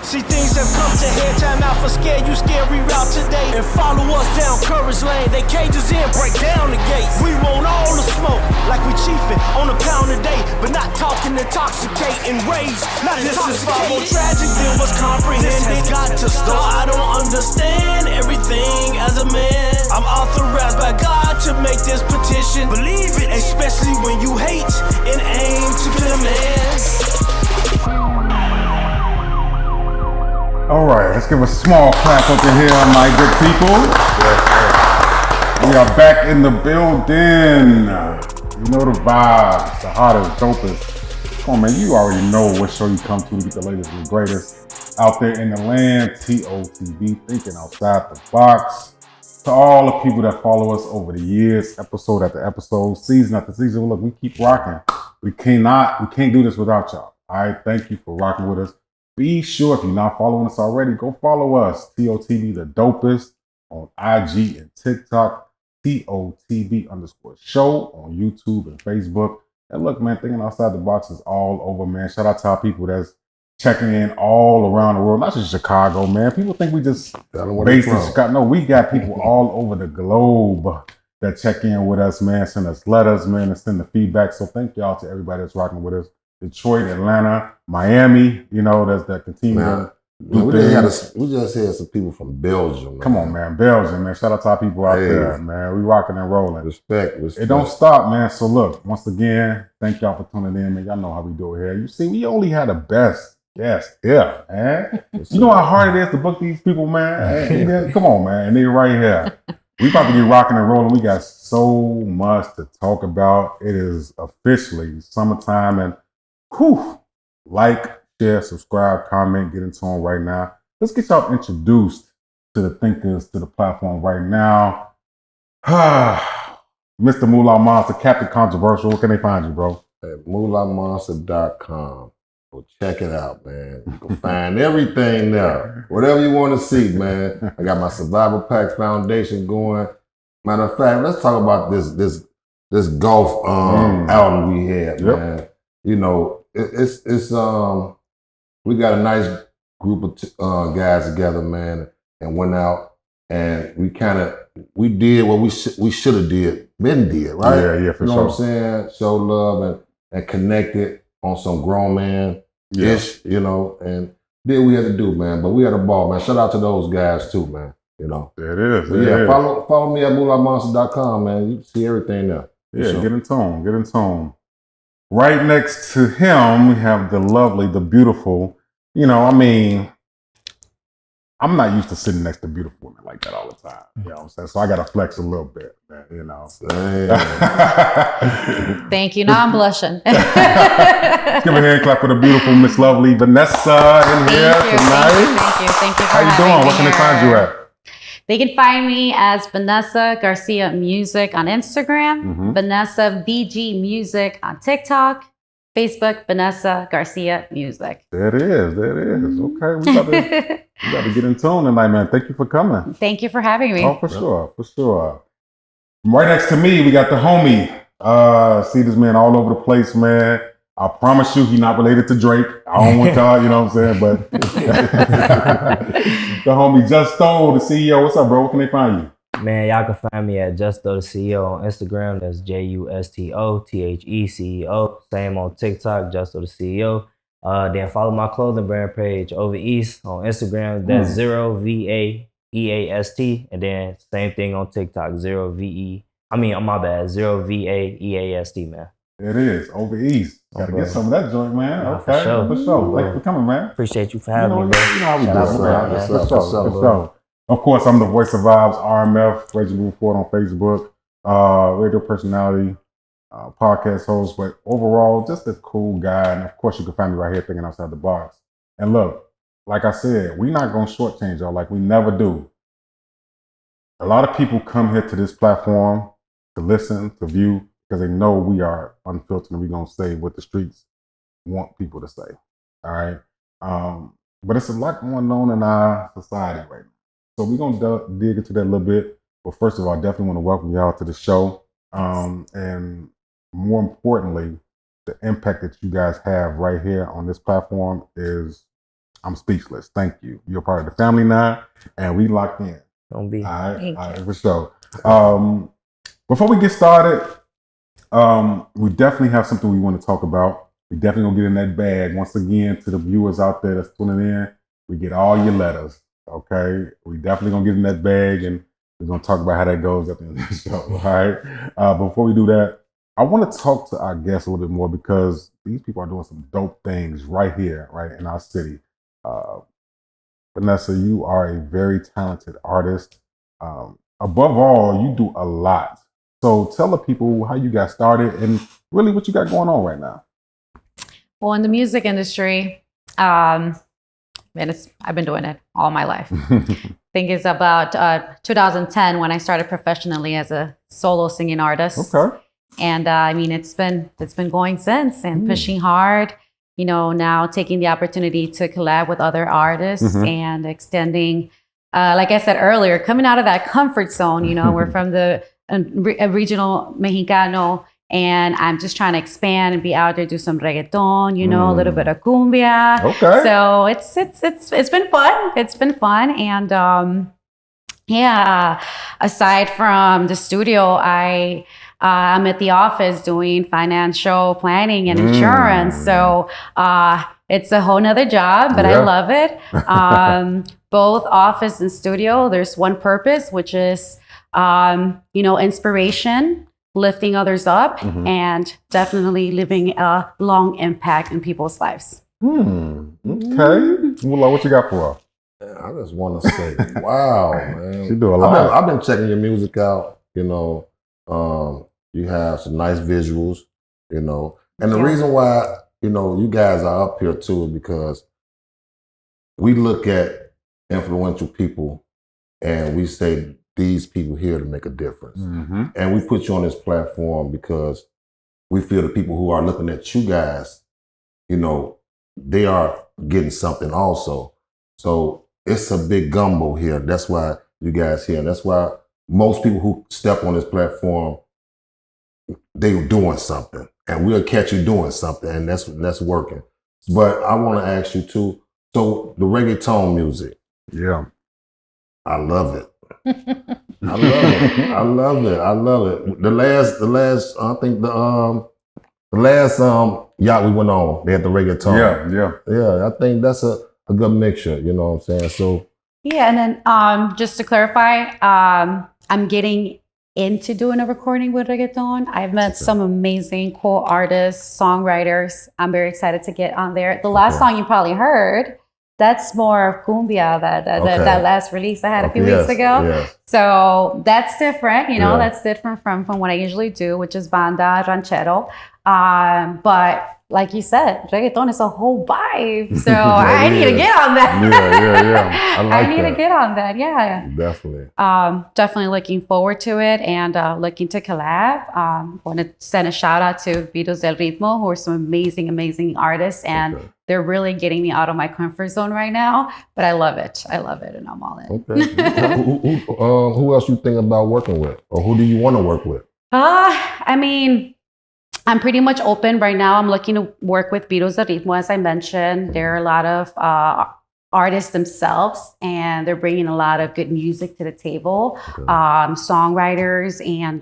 See, things have come to head, time out for scare you, scary route today. And follow us down Courage Lane, they cages in, break down the gates. We want all the smoke, like we chiefin' on a pound a day, but not talking intoxicating rage, not this intoxicating. This is far more tragic than what's comprehended. This has got to stop. I don't understand everything as a man. I'm authorized by God to make this petition. Believe it, especially when you hate and aim to kill a man. All right, let's give a small clap up in here, my good people. We are back in the building. You know the vibes, the hottest, dopest. Come on, man, you already know what show you come to get the latest and greatest out there in the land. TOTB, thinking outside the box. To all the people that follow us over the years, episode after episode, season after season, look, we keep rocking. We can't do this without y'all. All right, thank you for rocking with us. Be sure, if you're not following us already, go follow us. TOTB, the dopest, on IG and TikTok. TOTB_show on YouTube and Facebook. And look, man, thinking outside the box is all over, man. Shout out to our people that's checking in all around the world, not just Chicago, man. People think we just based in Chicago. No, we got people all over the globe that check in with us, man. Send us letters, man, and send the feedback. So thank y'all to everybody that's rocking with us. Detroit, Atlanta, Miami, you know, that continue to do things. We just had some people from Belgium. Man. Come on, man. Belgium, man. Shout out to our people out there, man. We rocking and rolling. Respect. It don't stop, man. So look, once again, thank y'all for tuning in, man. Y'all know how we do it here. You see, we only had the best guests here, man. You know how hard it is to book these people, man? Come on, man. And they're right here. We about to get rocking and rolling. We got so much to talk about. It is officially summertime, and like, share, subscribe, comment, get into them right now. Let's get y'all introduced to the thinkers, to the platform right now. Mr. Moolah Monster, Captain Controversial. Where can they find you, bro? At moolahmonster.com. Go check it out, man. You can find everything there. Whatever you want to see, man. I got my Survival Packs Foundation going. Matter of fact, let's talk about this golf outing we had, man. You know, it's we got a nice group of guys together, man, and went out and we did what we should have been did, right? Yeah, for sure. You know what I'm saying? Show love and connected on some grown man-ish, you know, and did what we had to do, man. But we had a ball, man. Shout out to those guys too, man. You know. It is. Follow me at moolahmonster.com, man. You can see everything there. Yeah, sure. Get in tone. Right next to him, we have the lovely, the beautiful. You know, I mean, I'm not used to sitting next to beautiful women like that all the time. You know what I'm saying? So I got to flex a little bit, man, you know. Thank you. Now I'm blushing. Let's give a hand clap for the beautiful Miss Lovely Vanessa in here tonight. Thank you. How you doing? Where can they find you at? They can find me as Vanessa Garcia Music on Instagram, Vanessa VG Music on TikTok, Facebook, Vanessa Garcia Music. There it is. Okay, we got to get in tune tonight, man. Thank you for coming. Thank you for having me. Oh, for sure. Right next to me, we got the homie. See this man all over the place, man. I promise you, he's not related to Drake. I don't want y'all, you know what I'm saying? But the homie Justo, the CEO. What's up, bro? Where can they find you? Man, y'all can find me at Justo, the CEO on Instagram. That's JUSTOTHECEO. Same on TikTok, Justo, the CEO. Then follow my clothing brand page over East on Instagram. That's 0VAEAST. And then same thing on TikTok, 0VAEAST, man. It is over East. Gotta get some of that joint, man. Okay, for sure. Thank you for coming, man. Appreciate you for having me, bro. You know how we do it, man. For sure. Of course, I'm the voice of Vibes, RMF, Reggie Move Forward on Facebook, radio personality, podcast host, but overall, just a cool guy. And of course, you can find me right here thinking outside the box. And look, like I said, we're not going to shortchange y'all like we never do. A lot of people come here to this platform to listen, to view, because they know we are unfiltered and we're going to say what the streets want people to say. All right. But it's a lot going on in our society right now. So we're going to dig into that a little bit. But first of all, I definitely want to welcome y'all to the show. And more importantly, the impact that you guys have right here on this platform is I'm speechless. Thank you. You're part of the family now, and we locked in. Don't be. All right, for sure. Before we get started, we definitely have something we want to talk about. We definitely gonna get in that bag. Once again, to the viewers out there that's tuning in, we get all your letters. Okay, we definitely gonna get in that bag, and we're gonna talk about how that goes at the end of the show. All right. Before we do that, I want to talk to our guests a little bit more because these people are doing some dope things right here, right in our city. Vanessa, you are a very talented artist. Above all, you do a lot. So tell the people how you got started and really what you got going on right now. Well, in the music industry, I've been doing it all my life. I think it's about 2010 when I started professionally as a solo singing artist. Okay. And it's been going since and pushing hard. Now taking the opportunity to collab with other artists and extending, like I said earlier, coming out of that comfort zone. We're from the regional Mexicano, and I'm just trying to expand and be out there, do some reggaeton, a little bit of cumbia. Okay. So it's been fun. It's been fun, and aside from the studio, I'm at the office doing financial planning and insurance. So it's a whole nother job, but I love it. Both office and studio, there's one purpose, which is, inspiration, lifting others up, and definitely leaving a long impact in people's lives. Okay. Well, what you got for us? I just want to say, wow, man. You do a lot. I've been checking your music out, you have some nice visuals, and the reason why, you guys are up here too is because we look at influential people and we say these people here to make a difference. And we put you on this platform because we feel the people who are looking at you guys, they are getting something also. So it's a big gumbo here. That's why you guys here. And that's why most people who step on this platform, they're doing something, and we'll catch you doing something, and that's working. But I want to ask you too. So the reggaeton music, I love it. I love it. The last. I think the last yacht we went on, they had the reggaeton. Yeah. I think that's a good mixture. You know what I'm saying? So and then just to clarify, I'm getting into doing a recording with reggaeton. I've met some amazing, cool artists, songwriters. I'm very excited to get on there. The last song you probably heard, that's more cumbia, that last release I had a few weeks ago. Yes. So that's different, that's different from what I usually do, which is banda, ranchero. But like you said, reggaeton is a whole vibe. So I need to get on that. I need to get on that. Yeah. Definitely. Definitely looking forward to it and looking to collab. Want to send a shout out to Vidos del Ritmo, who are some amazing, amazing artists, and they're really getting me out of my comfort zone right now. But I love it, and I'm all in. Okay. Who else you think about working with, or who do you want to work with? I'm pretty much open right now. I'm looking to work with Vidos del Ritmo, as I mentioned. There are a lot of artists themselves, and they're bringing a lot of good music to the table, songwriters, and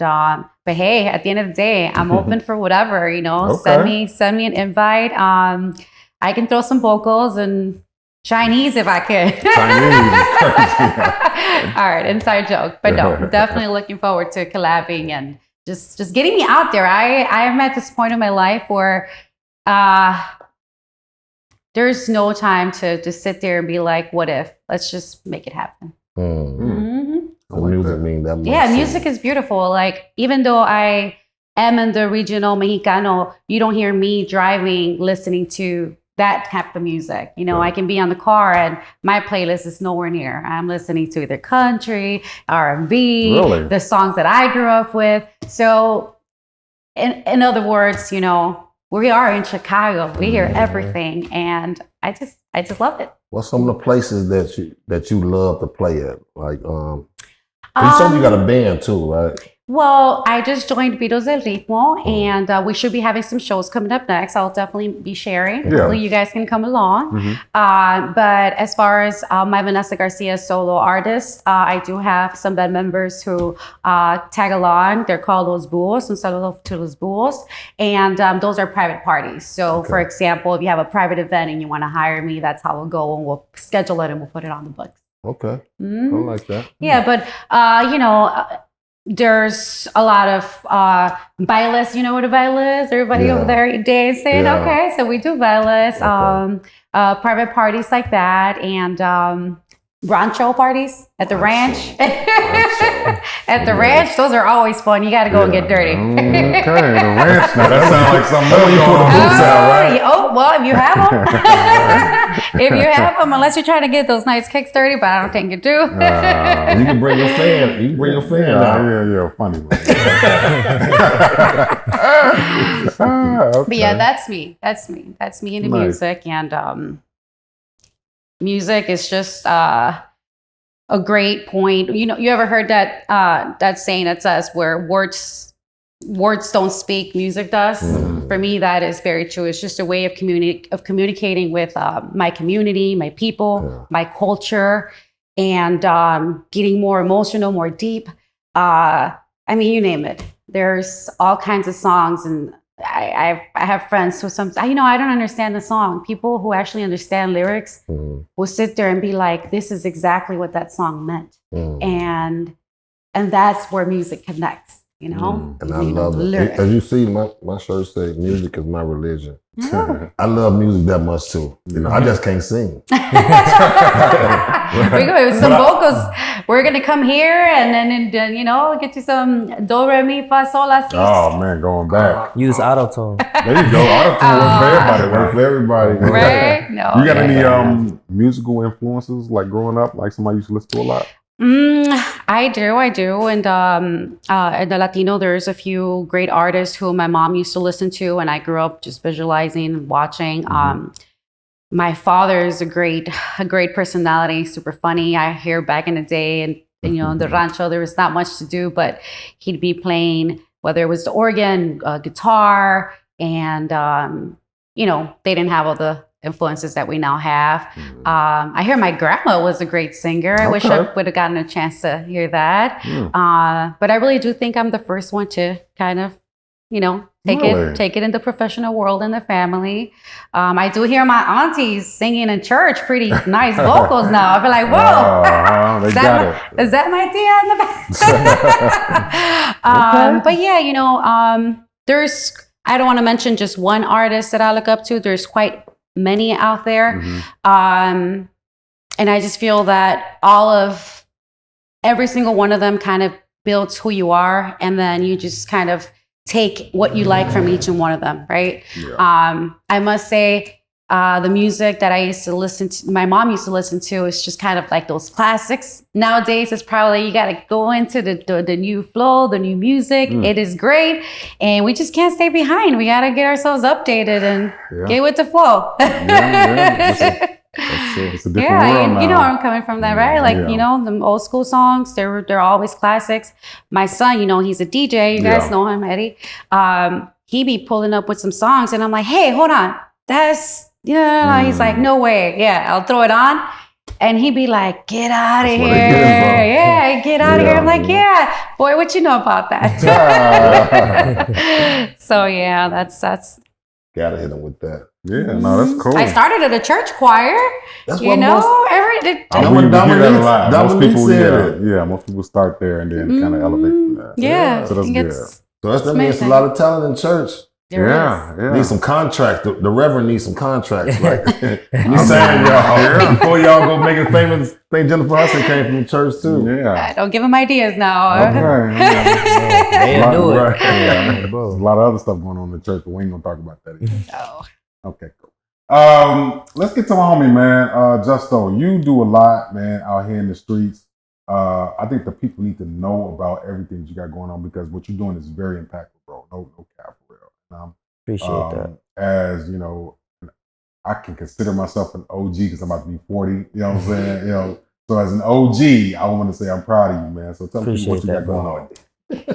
but hey, at the end of the day, I'm open for whatever. Send me an invite. I can throw some vocals and Chinese if I could. All right, inside joke, but no, definitely looking forward to collabing and just getting me out there. I am at this point in my life where there's no time to just sit there and be like, what if? Let's just make it happen. The music means that much. Yeah, music is beautiful. Like, even though I am in the regional Mexicano, you don't hear me driving listening to that type of music. I can be on the car and my playlist is nowhere near. I'm listening to either country, R&B, the songs that I grew up with. So in other words, we are in Chicago. We hear everything, and I just love it. What's some of the places that you love to play at? Like, you got a band too, right? Well, I just joined Beatles del Ritmo, and we should be having some shows coming up next. I'll definitely be sharing. Yeah. Hopefully, you guys can come along. Mm-hmm. But as far as my Vanessa Garcia solo artist, I do have some band members who tag along. They're called Los Búhos. Un saludo to Los Búhos. And those are private parties. So, for example, if you have a private event and you want to hire me, that's how we'll go, and we'll schedule it and we'll put it on the books. Okay. I like that. Yeah, but there's a lot of bailes. You know what a baile is? Everybody over there dancing. Yeah. Okay, so we do bailes, private parties like that, and rancho parties at the ranch. At the ranch, those are always fun. You got to go and get dirty. Okay, the ranch. Now that sounds like something else. You put the boots out, right? Oh, well, if you have them. If you have them, unless you're trying to get those nice kicks dirty, but I don't think you do. You can bring your fan. You can bring your fan out. Yeah, funny. But yeah, that's me. That's me into music. And music is just a great point. You ever heard that saying that says where words don't speak, music does? For me, that is very true. It's just a way of communicating with my community, my people, my culture, and getting more emotional, more deep. I mean, you name it. There's all kinds of songs, and I have friends who I don't understand the song. People who actually understand lyrics will sit there and be like, "This is exactly what that song meant," and that's where music connects. And I love it. As you see, my shirt says, "Music is my religion." I love music that much too. I just can't sing. We're going with some vocals. We're gonna come here and then get you some do re mi fa sol la si. Oh man, going back. Use auto-tune. There you go. Auto-tune works for everybody. Right? No. You got any musical influences like growing up? Like somebody used to listen to a lot? I do. And in the Latino, there's a few great artists who my mom used to listen to, and I grew up just visualizing and watching. My father is a great personality, super funny. I hear back in the day, and in the rancho, there was not much to do, but he'd be playing, whether it was the organ, guitar, and they didn't have all the influences that we now have. I hear my grandma was a great singer. I wish I would have gotten a chance to hear that. But I really do think I'm the first one to kind of, take it in the professional world in the family. I do hear my aunties singing in church, pretty nice vocals now. I feel like, whoa, is that my tia in the back? But yeah, there's, I don't want to mention just one artist that I look up to. There's quite many out there. And I just feel that every single one of them kind of builds who you are. And then you just kind of take what you like from each and one of them, right? I must say, the music that I used to listen to, my mom used to listen to, is just kind of like those classics. Nowadays, it's probably, you got to go into the new flow, the new music. It is great. And we just can't stay behind. We got to get ourselves updated and get with the flow. It's a different world now. You know where I'm coming from that, right? Like, the old school songs, they're always classics. My son, he's a DJ. You guys know him, Eddie. He be pulling up with some songs, and I'm like, hey, hold on. That's, he's like, no way. Yeah, I'll throw it on. And he'd be like, get out of here. Yeah, get out of here. I'm like, yeah, boy, what you know about that? So, yeah, that's. Gotta hit him with that. Yeah, no, that's cool. I started at a church choir. That's what most people said. Most people start there and then kind of elevate from that. Yeah, so that's good. So that means a lot of talent in church. Yeah. Need some contracts. The Reverend needs some contracts. Like you saying, y'all, before y'all go make it famous. I think Jennifer Hudson came from the church too. Yeah. Don't give him ideas now. Okay. They'll do it. Right. There's a lot of other stuff going on in the church, but we ain't gonna talk about that either. No. Okay, cool. Let's get to my homie, man. Justo, you do a lot, man, out here in the streets. I think the people need to know about everything that you got going on, because what you're doing is very impactful, bro. No cap for real. Appreciate that. As I can consider myself an OG because I'm about to be 40. You know what I'm saying? So as an OG, I want to say I'm proud of you, man. So tell me what you got going on.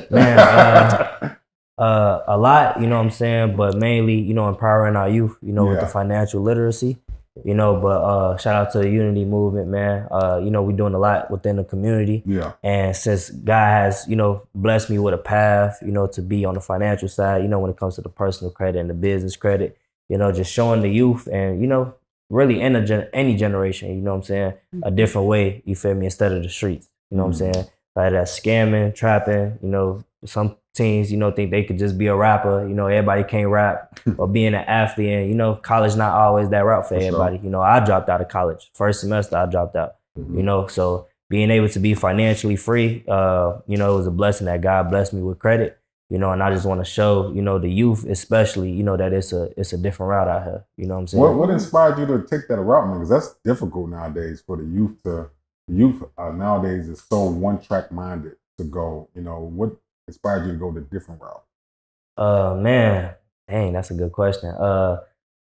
Man, a lot, you know what I'm saying, but mainly, you know, empowering our youth, you know, with the financial literacy, you know, but shout out to the Unity movement, man. You know, we're doing a lot within the community. Yeah. And since God has, you know, blessed me with a path, you know, to be on the financial side, you know, when it comes to the personal credit and the business credit, you know, just showing the youth and, you know, really in any generation, you know what I'm saying, a different way, you feel me, instead of the streets, you know what I'm saying? Like that scamming, trapping, you know, some teens, you know, think they could just be a rapper, you know, everybody can't rap, or being an athlete, and, you know, college not always that route for everybody. You know, I dropped out of college. First semester, I dropped out, you know, so being able to be financially free, you know, it was a blessing that God blessed me with credit, you know, and I just want to show, you know, the youth especially, you know, that it's a different route out here, you know what I'm saying? What inspired you to take that route, man? Because that's difficult nowadays for the youth to, nowadays is so one-track minded to go, you know, what inspired you to go the different route? Man, dang, that's a good question.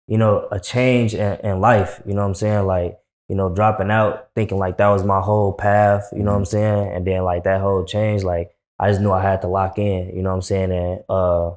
You know, a change in life, you know what I'm saying? Like, you know, dropping out, thinking like that was my whole path, you know what I'm saying? And then like that whole change, like I just knew I had to lock in, you know what I'm saying? And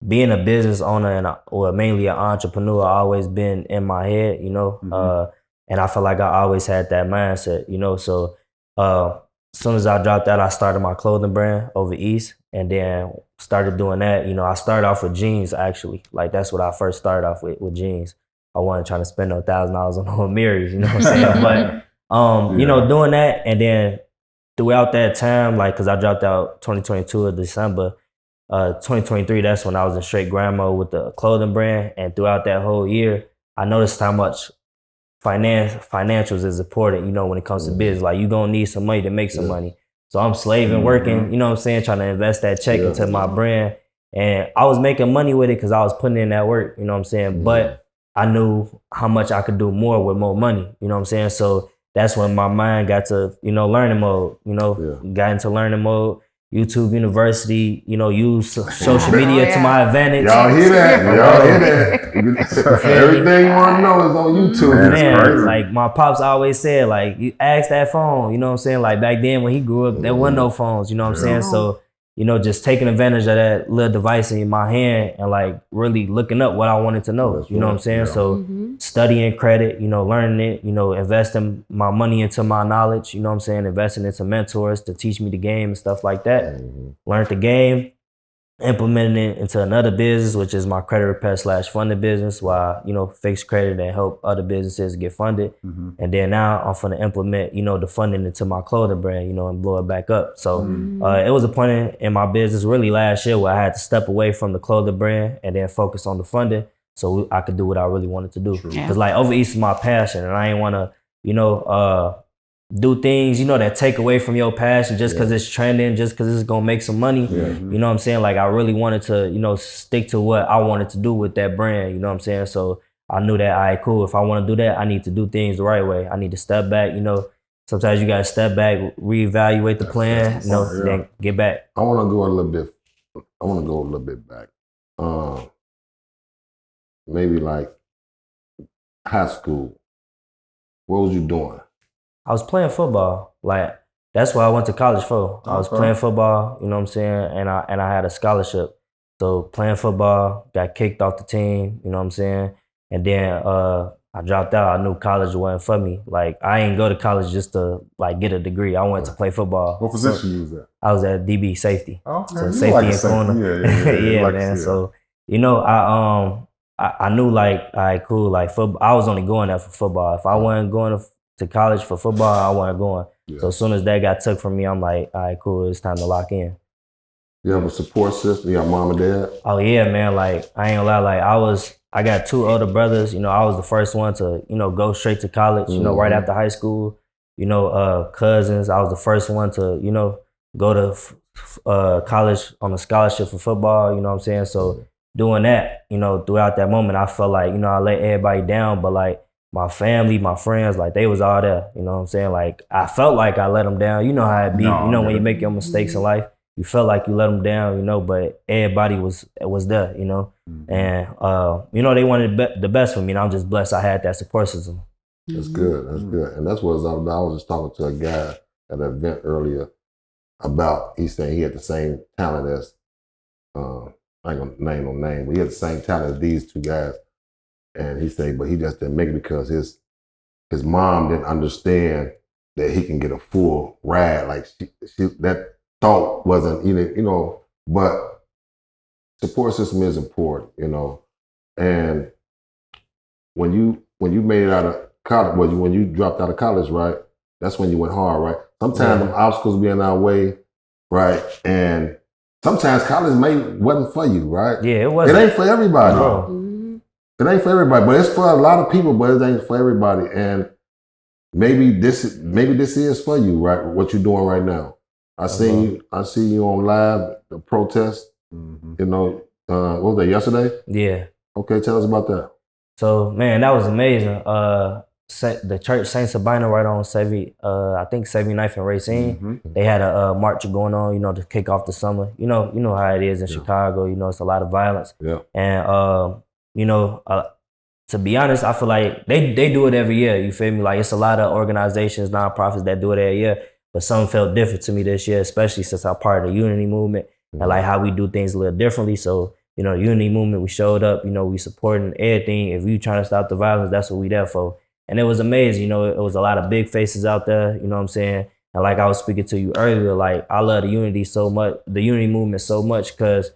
being a business owner or mainly an entrepreneur, always been in my head, you know? And I feel like I always had that mindset, you know? So as soon as I dropped out, I started my clothing brand over East, and then started doing that. You know, I started off with jeans, actually. Like, that's what I first started off with jeans. I wasn't trying to spend no $1,000 on no mirrors, you know what I'm saying? But, you know, doing that, and then throughout that time, like, because I dropped out 2022 of December, 2023, that's when I was in straight grind mode with the clothing brand. And throughout that whole year, I noticed how much financials is important, you know, when it comes to business. Like, you gonna need some money to make some money. So I'm slaving, working, you know what I'm saying, trying to invest that check into my brand. And I was making money with it because I was putting in that work, you know what I'm saying? But I knew how much I could do more with more money, you know what I'm saying? So that's when my mind got to, you know, learning mode, you know, got into learning mode. YouTube University, you know, use social media to my advantage. Y'all hear that? Y'all hear that? Everything you want to know is on YouTube. Man, like my pops always said, like, you ask that phone, you know what I'm saying? Like back then when he grew up, there wasn't no phones, you know what I'm saying? So, you know, just taking advantage of that little device in my hand and like really looking up what I wanted to know, you know what I'm saying? So studying credit, you know, learning it, you know, investing my money into my knowledge, you know what I'm saying? Investing into mentors to teach me the game and stuff like that. Learned the game, implementing it into another business, which is my credit repair / funding business, where I, you know, fix credit and help other businesses get funded. And then now I'm going to implement, you know, the funding into my clothing brand, you know, and blow it back up. So it was a point in my business really last year where I had to step away from the clothing brand and then focus on the funding so I could do what I really wanted to do. Because like over East is my passion, and I ain't want to, you know, do things, you know, that take away from your passion just because it's trending, just because it's going to make some money. You know what I'm saying? Like, I really wanted to, you know, stick to what I wanted to do with that brand, you know what I'm saying? So I knew that, all right, cool. If I want to do that, I need to do things the right way. I need to step back, you know. Sometimes you got to step back, reevaluate the plan, you know, then get back. I want to go a little bit back. Maybe like high school. What was you doing? I was playing football. Like, that's what I went to college for. I was playing football, you know what I'm saying? And I had a scholarship. So playing football, got kicked off the team, you know what I'm saying? And then I dropped out. I knew college wasn't for me. Like, I ain't go to college just to like get a degree. I wanted to play football. What position you was at? I was at DB safety. Okay. So You safety like and corner. Yeah, like man. So, you know, I knew like, all right, cool. Like, football, I was only going there for football. If I wasn't going to college for football, I wasn't going. So as soon as that got took from me, I'm like, all right, cool, it's time to lock in. You have a support system? You got mom and dad? Oh yeah, man. Like, I ain't gonna lie, like I got 2 older brothers. You know, I was the first one to, you know, go straight to college, you know, right after high school. You know, cousins, I was the first one to, you know, go to college on a scholarship for football, you know what I'm saying? So doing that, you know, throughout that moment, I felt like, you know, I let everybody down, but like, my family, my friends, like, they was all there, you know what I'm saying? Like, I felt like I let them down. You know how it be. You know, when you make your mistakes in life, you felt like you let them down, you know, but everybody was there, you know? And, you know, they wanted the best for me, and I'm just blessed I had that support system. That's good. That's good. And that's what I was just talking to a guy at an event earlier. about, he said he had the same talent as, I ain't gonna name no name, but he had the same talent as these two guys. And he said, but he just didn't make it because his mom didn't understand that he can get a full ride. Like that thought wasn't, but support system is important, And when you made it out of college, when you dropped out of college, right? That's when you went hard, right? Sometimes them obstacles be in our way, right? And sometimes college wasn't for you, right? Yeah, it wasn't. It ain't for everybody. No. It ain't for everybody, but it's for a lot of people, but it ain't for everybody. And maybe this is for you, right? What you're doing right now. I see you on live, the protest. What was that, yesterday? Yeah. Okay, tell us about that. So, man, that was amazing. The church Saint Sabina right on I think 79th and Racine. They had a march going on, to kick off the summer. You know how it is in Chicago. It's a lot of violence. Yeah. And to be honest, I feel like they do it every year. You feel me? Like it's a lot of organizations, nonprofits that do it every year. But something felt different to me this year, especially since I'm part of the Unity movement and like how we do things a little differently. So, the Unity movement, we showed up. We supporting everything. If you trying to stop the violence, that's what we there for. And it was amazing. It was a lot of big faces out there. You know what I'm saying? And like I was speaking to you earlier, like I love the Unity movement so much because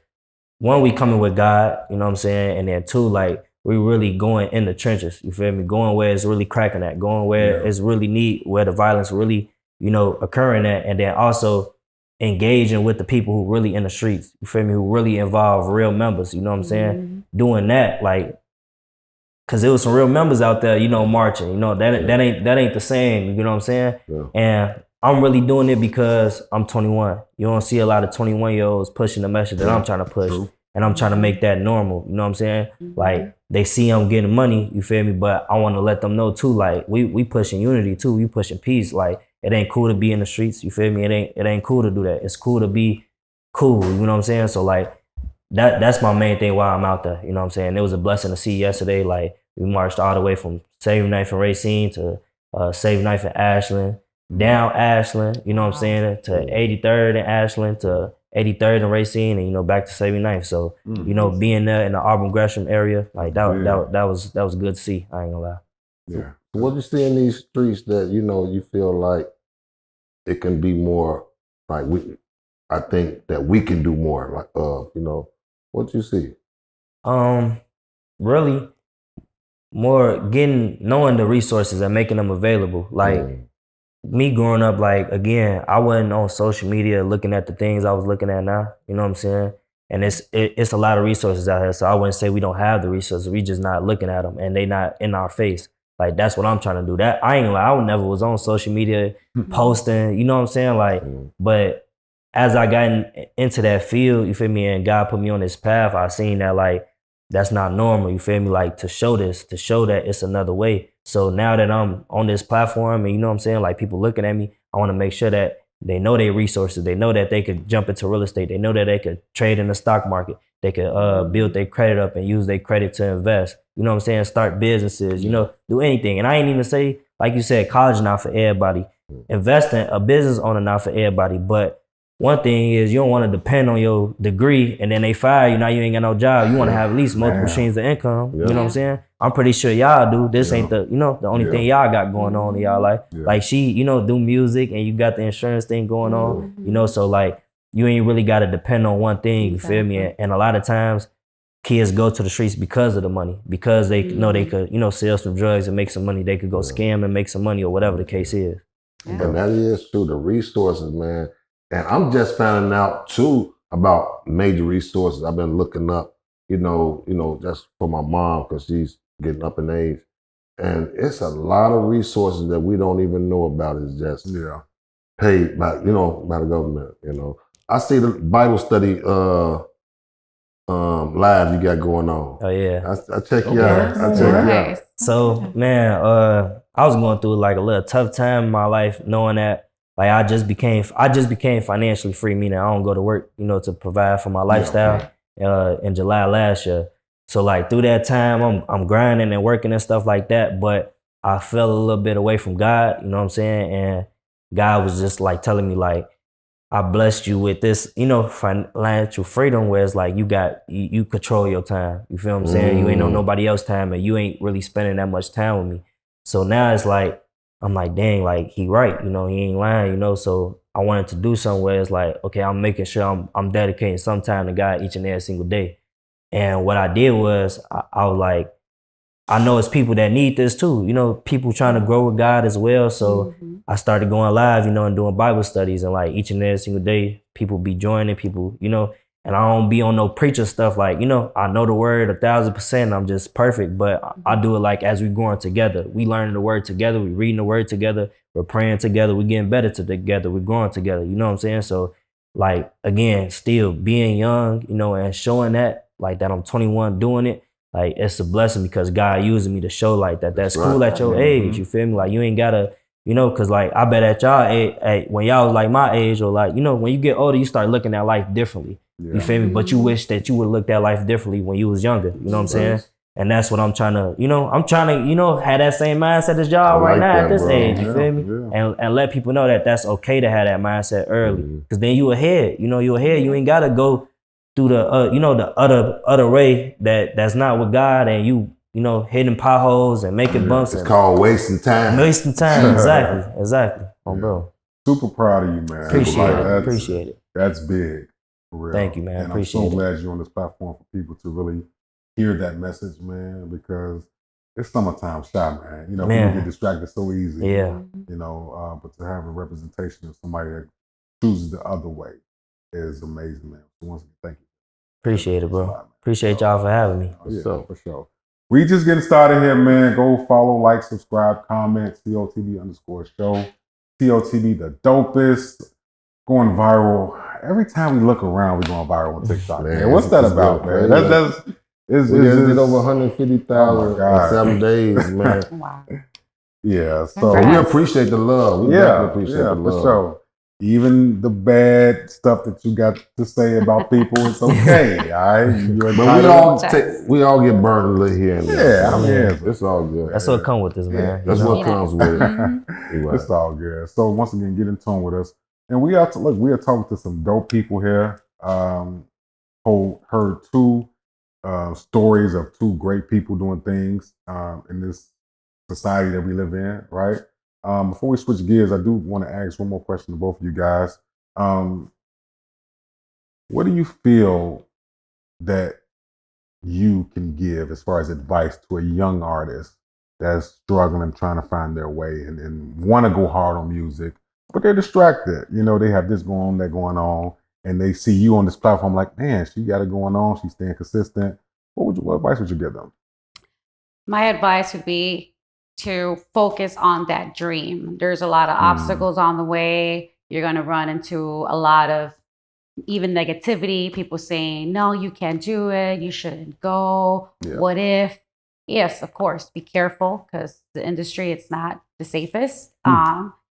one, we coming with God. You know what I'm saying? And then two, like we really going in the trenches. You feel me? Going where it's really cracking at. Going where it's really neat. Where the violence really occurring at, and then also engaging with the people who really in the streets, you feel me, who really involve real members, you know what I'm saying? Doing that, like, cause there was some real members out there, marching, that ain't the same, you know what I'm saying? Yeah. And I'm really doing it because I'm 21. You don't see a lot of 21-year-olds pushing the message that I'm trying to push. True. And I'm trying to make that normal, you know what I'm saying? Like, they see I'm getting money, you feel me? But I want to let them know too, like, we pushing unity too, we pushing peace. Like, it ain't cool to be in the streets, you feel me? It ain't cool to do that. It's cool to be cool, you know what I'm saying? So like, that's my main thing why I'm out there, you know what I'm saying? It was a blessing to see yesterday, like, we marched all the way from 79th and Racine to 79th and Ashland, down Ashland, you know what I'm saying, to 83rd and Ashland, to 83rd and Racine, and back to 79th. So being there in the Auburn Gresham area, like that was good to see. I ain't gonna lie. Yeah. So what you see in these streets that you feel like it can be more like I think that we can do more. Like what you see? Really more knowing the resources and making them available. Like. Me growing up, like, again, I wasn't on social media looking at the things I was looking at now, you know what I'm saying? And it's a lot of resources out here, so I wouldn't say we don't have the resources, we just not looking at them, and they not in our face. Like, that's what I'm trying to do. That I ain't gonna lie, I never was on social media posting, you know what I'm saying? Like, but as I got into that field, you feel me, and God put me on this path, I seen that, like, that's not normal, you feel me? Like, to show that it's another way. So now that I'm on this platform and you know what I'm saying, like people looking at me, I want to make sure that they know their resources. They know that they could jump into real estate. They know that they could trade in the stock market. They could build their credit up and use their credit to invest. You know what I'm saying? Start businesses, do anything. And I ain't even say, like you said, college not for everybody. Investing, a business owner not for everybody. But one thing is you don't want to depend on your degree and then they fire you, now you ain't got no job. You want to have at least multiple streams of income. You know what I'm saying? I'm pretty sure y'all do. This ain't the only thing y'all got going on in y'all life. Like she, do music and you got the insurance thing going on, so like you ain't really got to depend on one thing, you feel me? And a lot of times kids go to the streets because of the money, because they know they could, sell some drugs and make some money. They could go scam and make some money or whatever the case is. And that is true, the resources, man. And I'm just finding out too about major resources. I've been looking up, just for my mom because she's getting up in age. And it's a lot of resources that we don't even know about. It's just paid by, by the government, I see the Bible study live you got going on. Oh yeah. I check you out. I check you out. So man, I was going through like a little tough time in my life knowing that like I just became financially free, meaning I don't go to work, to provide for my lifestyle in July last year. So like through that time, I'm grinding and working and stuff like that, but I fell a little bit away from God, you know what I'm saying? And God was just like telling me like, I blessed you with this, financial freedom where it's like you control your time. You feel what I'm saying? You ain't on nobody else's time and you ain't really spending that much time with me. So now it's like, I'm like, dang, like he right, he ain't lying, so I wanted to do something where it's like, okay, I'm making sure I'm dedicating some time to God each and every single day. And what I did was I was like, I know it's people that need this too, people trying to grow with God as well. So I started going live, and doing Bible studies, and like each and every single day, people be joining people, and I don't be on no preacher stuff. Like, I know the word 1,000%. I'm just perfect, but I do it like as we growing together. We learning the word together. We reading the word together. We're praying together. We getting better together. We're growing together. You know what I'm saying? So like, again, still being young, and showing that like that I'm 21 doing it. Like, it's a blessing because God using me to show like that. That's cool at your age. You feel me? Like, you ain't gotta, cause like, I bet at y'all age, when y'all was like my age or like, when you get older, you start looking at life differently. You feel me? But you wish that you would look at life differently when you was younger. You know what I'm saying? And that's what I'm trying to, have that same mindset as y'all right now at this age. You feel me? And let people know that that's okay to have that mindset early. Cause then you ahead. You ahead. You ain't gotta go through the the other way that's not with God, and you hitting potholes and making bumps. It's called wasting time. Wasting time, exactly. Bro. Super proud of you, man. Appreciate it. That's big, for real. Thank you, man. And Appreciate it. I'm so glad you're on this platform for people to really hear that message, man, because it's summertime shy, man. People get distracted so easy. Yeah. But to have a representation of somebody that chooses the other way is amazing, man. So once again, thank you. Appreciate it, bro. Appreciate y'all for having me. For sure. We just getting started here, man. Go follow, like, subscribe, comment, COTB_show. COTB the dopest. Going viral. Every time we look around, we're going viral on TikTok. Man, what's that about, man? We just did over 150,000 in 7 days, man. Wow. Yeah, so we appreciate the love. We definitely appreciate the love. For sure. Even the bad stuff that you got to say about people, it's okay. All right, but we all get burned a little here and there. Yeah, I mean, it's all good. That's what comes with this, man. That's what comes with it. It's all good. So once again, get in tune with us, and we are talking to some dope people here. Who heard two stories of two great people doing things in this society that we live in, right? Before we switch gears, I do want to ask one more question to both of you guys. What do you feel that you can give as far as advice to a young artist that's struggling, trying to find their way and want to go hard on music, but they're distracted? They have this going on, that going on, and they see you on this platform like, man, she got it going on, she's staying consistent. What advice would you give them? My advice would be to focus on that dream. There's a lot of obstacles on the way. You're going to run into a lot of even negativity, people saying, no, you can't do it. You shouldn't go. Yeah. What if? Yes, of course, be careful because the industry, it's not the safest.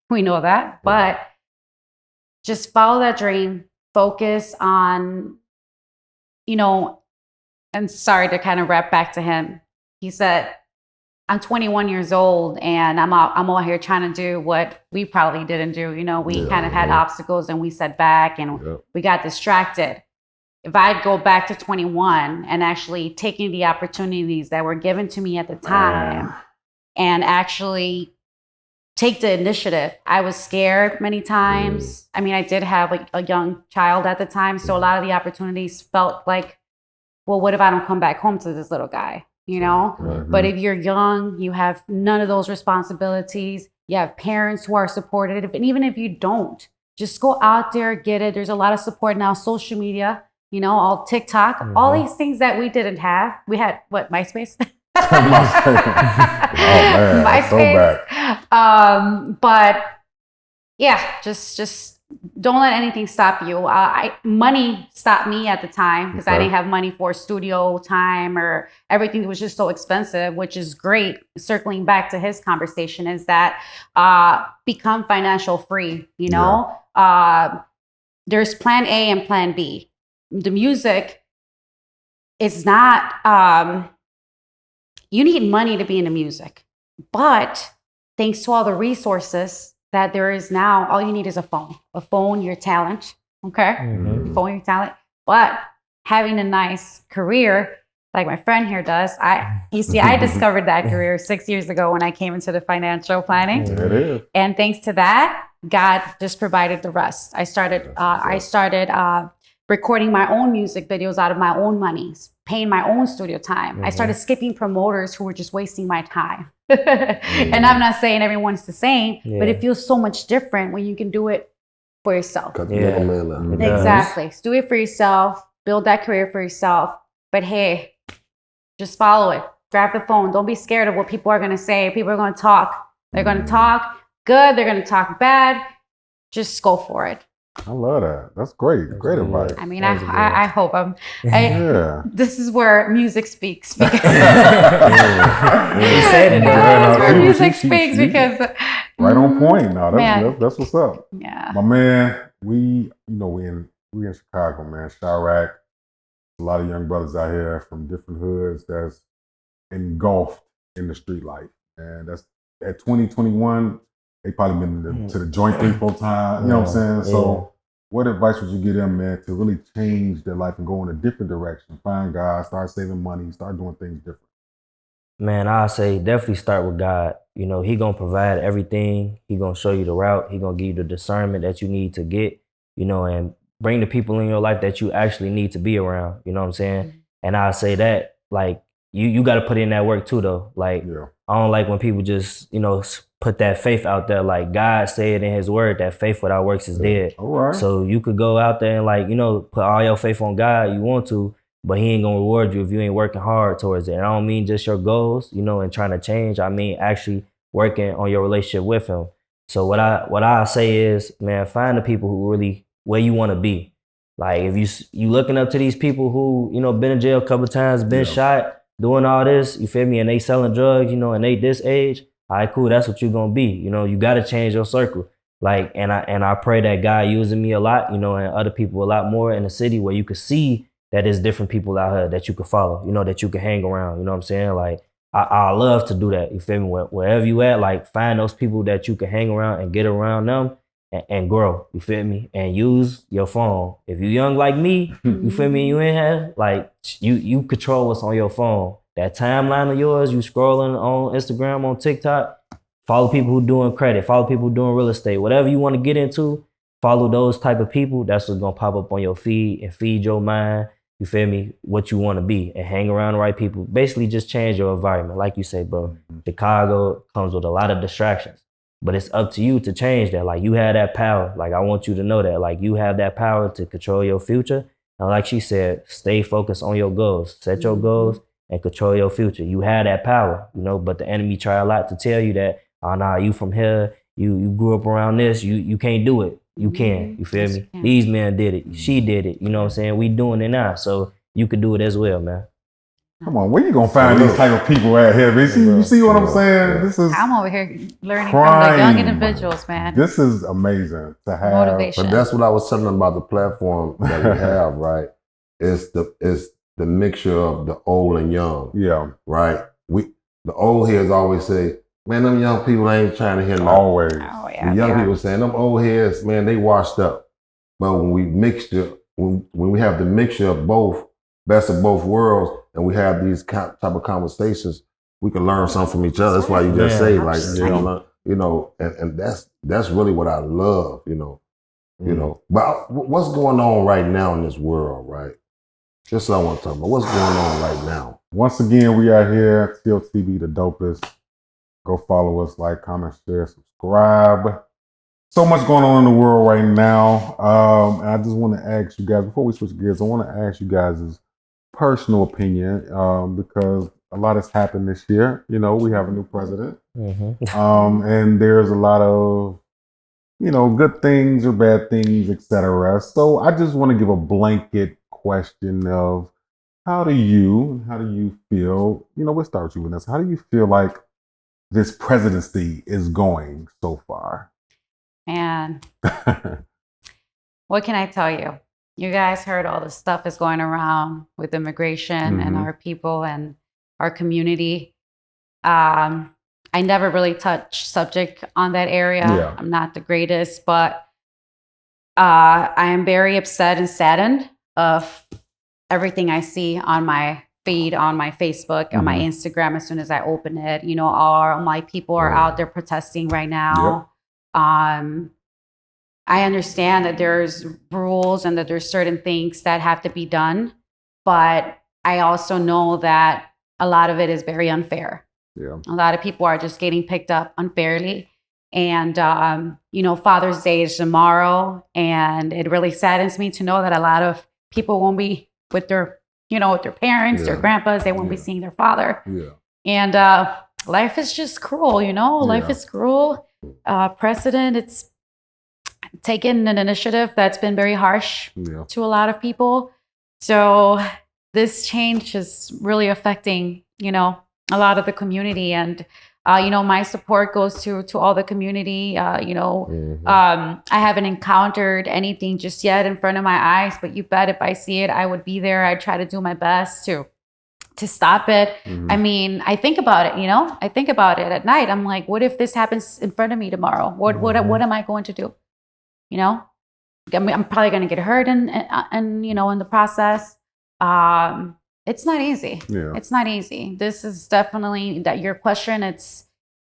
We know that, but just follow that dream, focus on, and sorry to kind of wrap back to him. He said, I'm 21 years old and I'm out here trying to do what we probably didn't do. We kind of had obstacles and we set back and we got distracted. If I'd go back to 21 and actually taking the opportunities that were given to me at the time and actually take the initiative. I was scared many times. I mean, I did have a young child at the time. So a lot of the opportunities felt like, well, what if I don't come back home to this little guy? But if you're young, you have none of those responsibilities. You have parents who are supportive. And even if you don't, just go out there, get it. There's a lot of support now, social media, all TikTok, all these things that we didn't have. We had MySpace? MySpace. But yeah, just don't let anything stop you. Money stopped me at the time because I didn't have money for studio time or everything was just so expensive, which is great. Circling back to his conversation is that become financial free, there's plan A and plan B. The music is not, you need money to be in the music, but thanks to all the resources that there is now, all you need is a phone, your talent, okay? Mhm. Your phone, your talent. But having a nice career, like my friend here does, I discovered that career 6 years ago when I came into the financial planning. There it is. And thanks to that, God just provided the rest. I started recording my own music videos out of my own money, paying my own studio time. I started skipping promoters who were just wasting my time. And I'm not saying everyone's the same, but it feels so much different when you can do it for yourself. Exactly. Do it for yourself. Build that career for yourself. But hey, just follow it. Grab the phone. Don't be scared of what people are going to say. People are going to talk. They're going to talk good. They're going to talk bad. Just go for it. I love that. That's great. Great advice. I mean, I hope this is where music speaks. Because where music speaks because right on point. No, that's what's up. Yeah. My man, we in Chicago, man. Chirac. A lot of young brothers out here from different hoods that's engulfed in the street life. And that's at 2021, they probably been to the joint 3-4 times. You know what I'm saying? So what advice would you give them, man, to really change their life and go in a different direction? Find God, start saving money, start doing things different. Man, I say definitely start with God. You know, He gonna provide everything. He gonna show you the route. He gonna give you the discernment that you need to get, you know, and bring the people in your life that you actually need to be around. You know what I'm saying? And I say that, like, you got to put in that work too, though. Like, I don't like when people just, you know, put that faith out there. Like, God said in His word that faith without works is dead. All right. So you could go out there and, like, you know, put all your faith on God you want to, but He ain't gonna reward you if you ain't working hard towards it. And I don't mean just your goals, you know, and trying to change. I mean actually working on your relationship with Him. So what I say is, man, find the people who really where you want to be. Like, if you looking up to these people who, you know, been in jail a couple of times, been shot, doing all this, you feel me, and they selling drugs, you know, and they this age, all right, cool, that's what you're gonna be. You know, you gotta change your circle. Like, and I pray that God using me a lot, you know, and other people a lot more in the city where you could see that there's different people out here that you could follow, you know, that you can hang around, you know what I'm saying? Like, I love to do that, you feel me? Wherever you at, like, find those people that you can hang around and get around them and grow, you feel me? And use your phone. If you young like me, you feel me, you ain't have, like, you control what's on your phone. That timeline of yours, you scrolling on Instagram, on TikTok, follow people who doing credit, follow people who doing real estate, whatever you want to get into, follow those type of people. That's what's gonna pop up on your feed and feed your mind, you feel me, what you want to be, and hang around the right people. Basically just change your environment. Like you say, bro, Chicago comes with a lot of distractions, but it's up to you to change that. Like, you have that power. Like, I want you to know that, like, you have that power to control your future. And like she said, stay focused on your goals, set your goals and control your future. You have that power, you know, but the enemy try a lot to tell you that, oh, nah, you from here, you grew up around this, you can't do it. You can, you feel me? These men did it, she did it, you know what I'm saying? We doing it now, so you could do it as well, man. Come on, where you gonna find these type of people at here, man? You see what I'm saying? This is I'm over here learning from the young individuals, man. This is amazing to have. Motivation. But that's what I was telling them about the platform that we have, right? It's the mixture of the old and young. Yeah. Right? The old heads always say, man, them young people ain't trying to hear nothing. Always. Oh, yeah, The young people saying, them old heads, man, they washed up. But when we have the mixture of both, best of both worlds, and we have these type of conversations, we can learn something from each other. That's why you just say, like, you know, and that's really what I love, you know. You know. But what's going on right now in this world, right? Just what I want to talk about. What's going on right now? Once again, we are here, TLTV, the dopest. Go follow us, like, comment, share, subscribe. So much going on in the world right now. And I just want to ask you guys, before we switch gears, I want to ask you guys' personal opinion, because a lot has happened this year. You know, we have a new president. And there's a lot of, you know, good things or bad things, etc. So I just want to give a blanket question of how do you feel, you know, we'll start with you, Vanessa. How do you feel like this presidency is going so far? Man, what can I tell you? You guys heard all the stuff is going around with immigration and our people and our community. I I never really touch subject on that area. Yeah. I'm not the greatest, but I am very upset and saddened of everything I see on my feed, on my Facebook, on my Instagram. As soon as I open it, you know, all my people are out there protesting right now. I understand that there's rules and that there's certain things that have to be done, but I also know that a lot of it is very unfair. Yeah. A lot of people are just getting picked up unfairly. And, you know, Father's Day is tomorrow. And it really saddens me to know that a lot of people won't be with their, you know, with their parents, their grandpas. They won't be seeing their father. Yeah. And life is just cruel, you know? Life is cruel. President, it's taken an initiative that's been very harsh to a lot of people. So this change is really affecting, you know, a lot of the community. And you know, my support goes to all the community. You know, I haven't encountered anything just yet in front of my eyes, but you bet if I see it, I would be there. I try to do my best to stop it. I mean, I think about it, you know, I think about it at night. I'm like, what if this happens in front of me tomorrow? What am I going to do? You know, I mean, I'm probably going to get hurt and you know, in the process. It's not easy. Yeah. It's not easy. This is definitely that your question. It's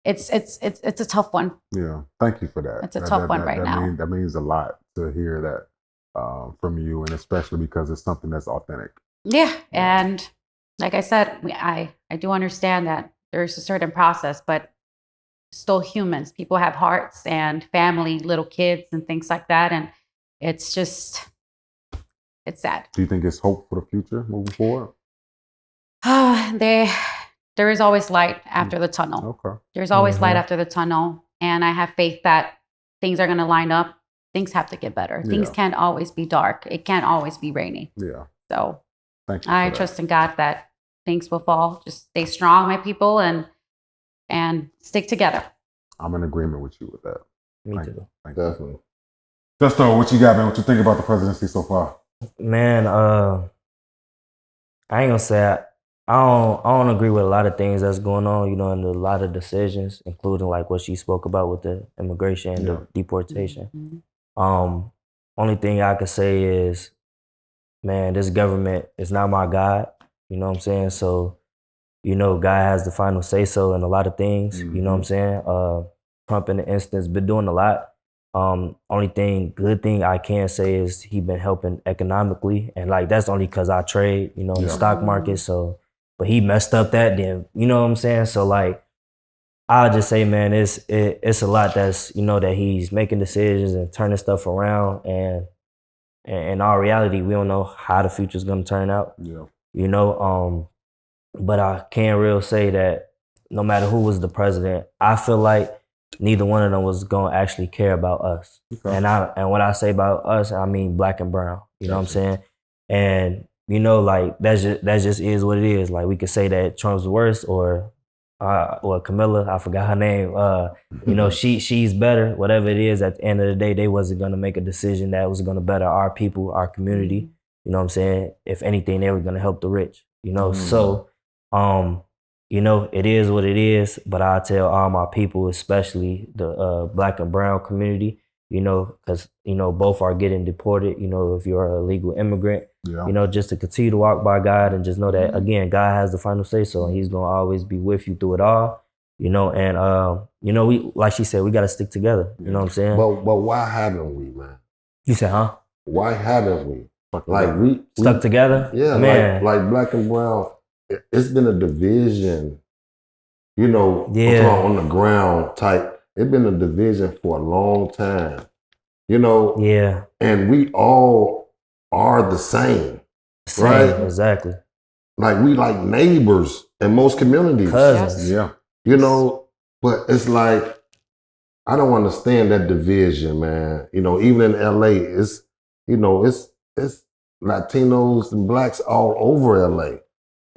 a tough one. Yeah. Thank you for that. It's a tough one right now. That means a lot to hear that from you, and especially because it's something that's authentic. Yeah. And like I said, I do understand that there's a certain process, but still humans. People have hearts and family, little kids and things like that. And it's just, it's sad. Do you think it's hope for the future moving forward? There is always light after the tunnel. Okay. There's always light after the tunnel. And I have faith that things are going to line up. Things have to get better. Things can't always be dark. It can't always be rainy. Yeah. So thank you. I trust in God that things will fall. Just stay strong, my people, and stick together. I'm in agreement with you with that. Me too. Thank you. Definitely. Justo, what you got, man? What you think about the presidency so far? Man, I ain't gonna say I don't agree with a lot of things that's going on, you know, and a lot of decisions, including like what she spoke about with the immigration and the deportation. Only thing I could say is, man, this government is not my God. You know what I'm saying? So, you know, God has the final say so in a lot of things. You know what I'm saying? Trump, in the instance, been doing a lot. Only good thing I can say is he been helping economically, and like that's only because I trade, you know, in the stock market. So, but he messed up that then, you know what I'm saying? So like, I'll just say, man, it's a lot that's, you know, that he's making decisions and turning stuff around, and in all reality, we don't know how the future's gonna turn out. Yeah. You know, but I can real say that no matter who was the president, I feel like neither one of them was gonna actually care about us. Okay. And when I say about us, I mean black and brown. You know what I'm saying? And you know, like that just is what it is. Like we could say that Trump's worse, or Camilla, I forgot her name. You know, she's better. Whatever it is, at the end of the day, they wasn't gonna make a decision that was gonna better our people, our community. You know what I'm saying? If anything, they were gonna help the rich. You know, so you know, it is what it is, but I tell all my people, especially the black and brown community, you know, because, you know, both are getting deported, you know, if you're a legal immigrant, you know, just to continue to walk by God and just know that, again, God has the final say so, and he's going to always be with you through it all, you know, and, you know, we, like she said, we got to stick together, you know what I'm saying? But why haven't we, man? You said, huh? Why haven't we? Like we stuck together? Yeah, man. Like black and brown. It's been a division, you know, on the ground type. It's been a division for a long time, you know. Yeah. And we all are the same, right? Exactly. Like we like neighbors in most communities. Cousins. Yeah. You know, but it's like, I don't understand that division, man. You know, even in LA, it's, you know, it's Latinos and blacks all over LA.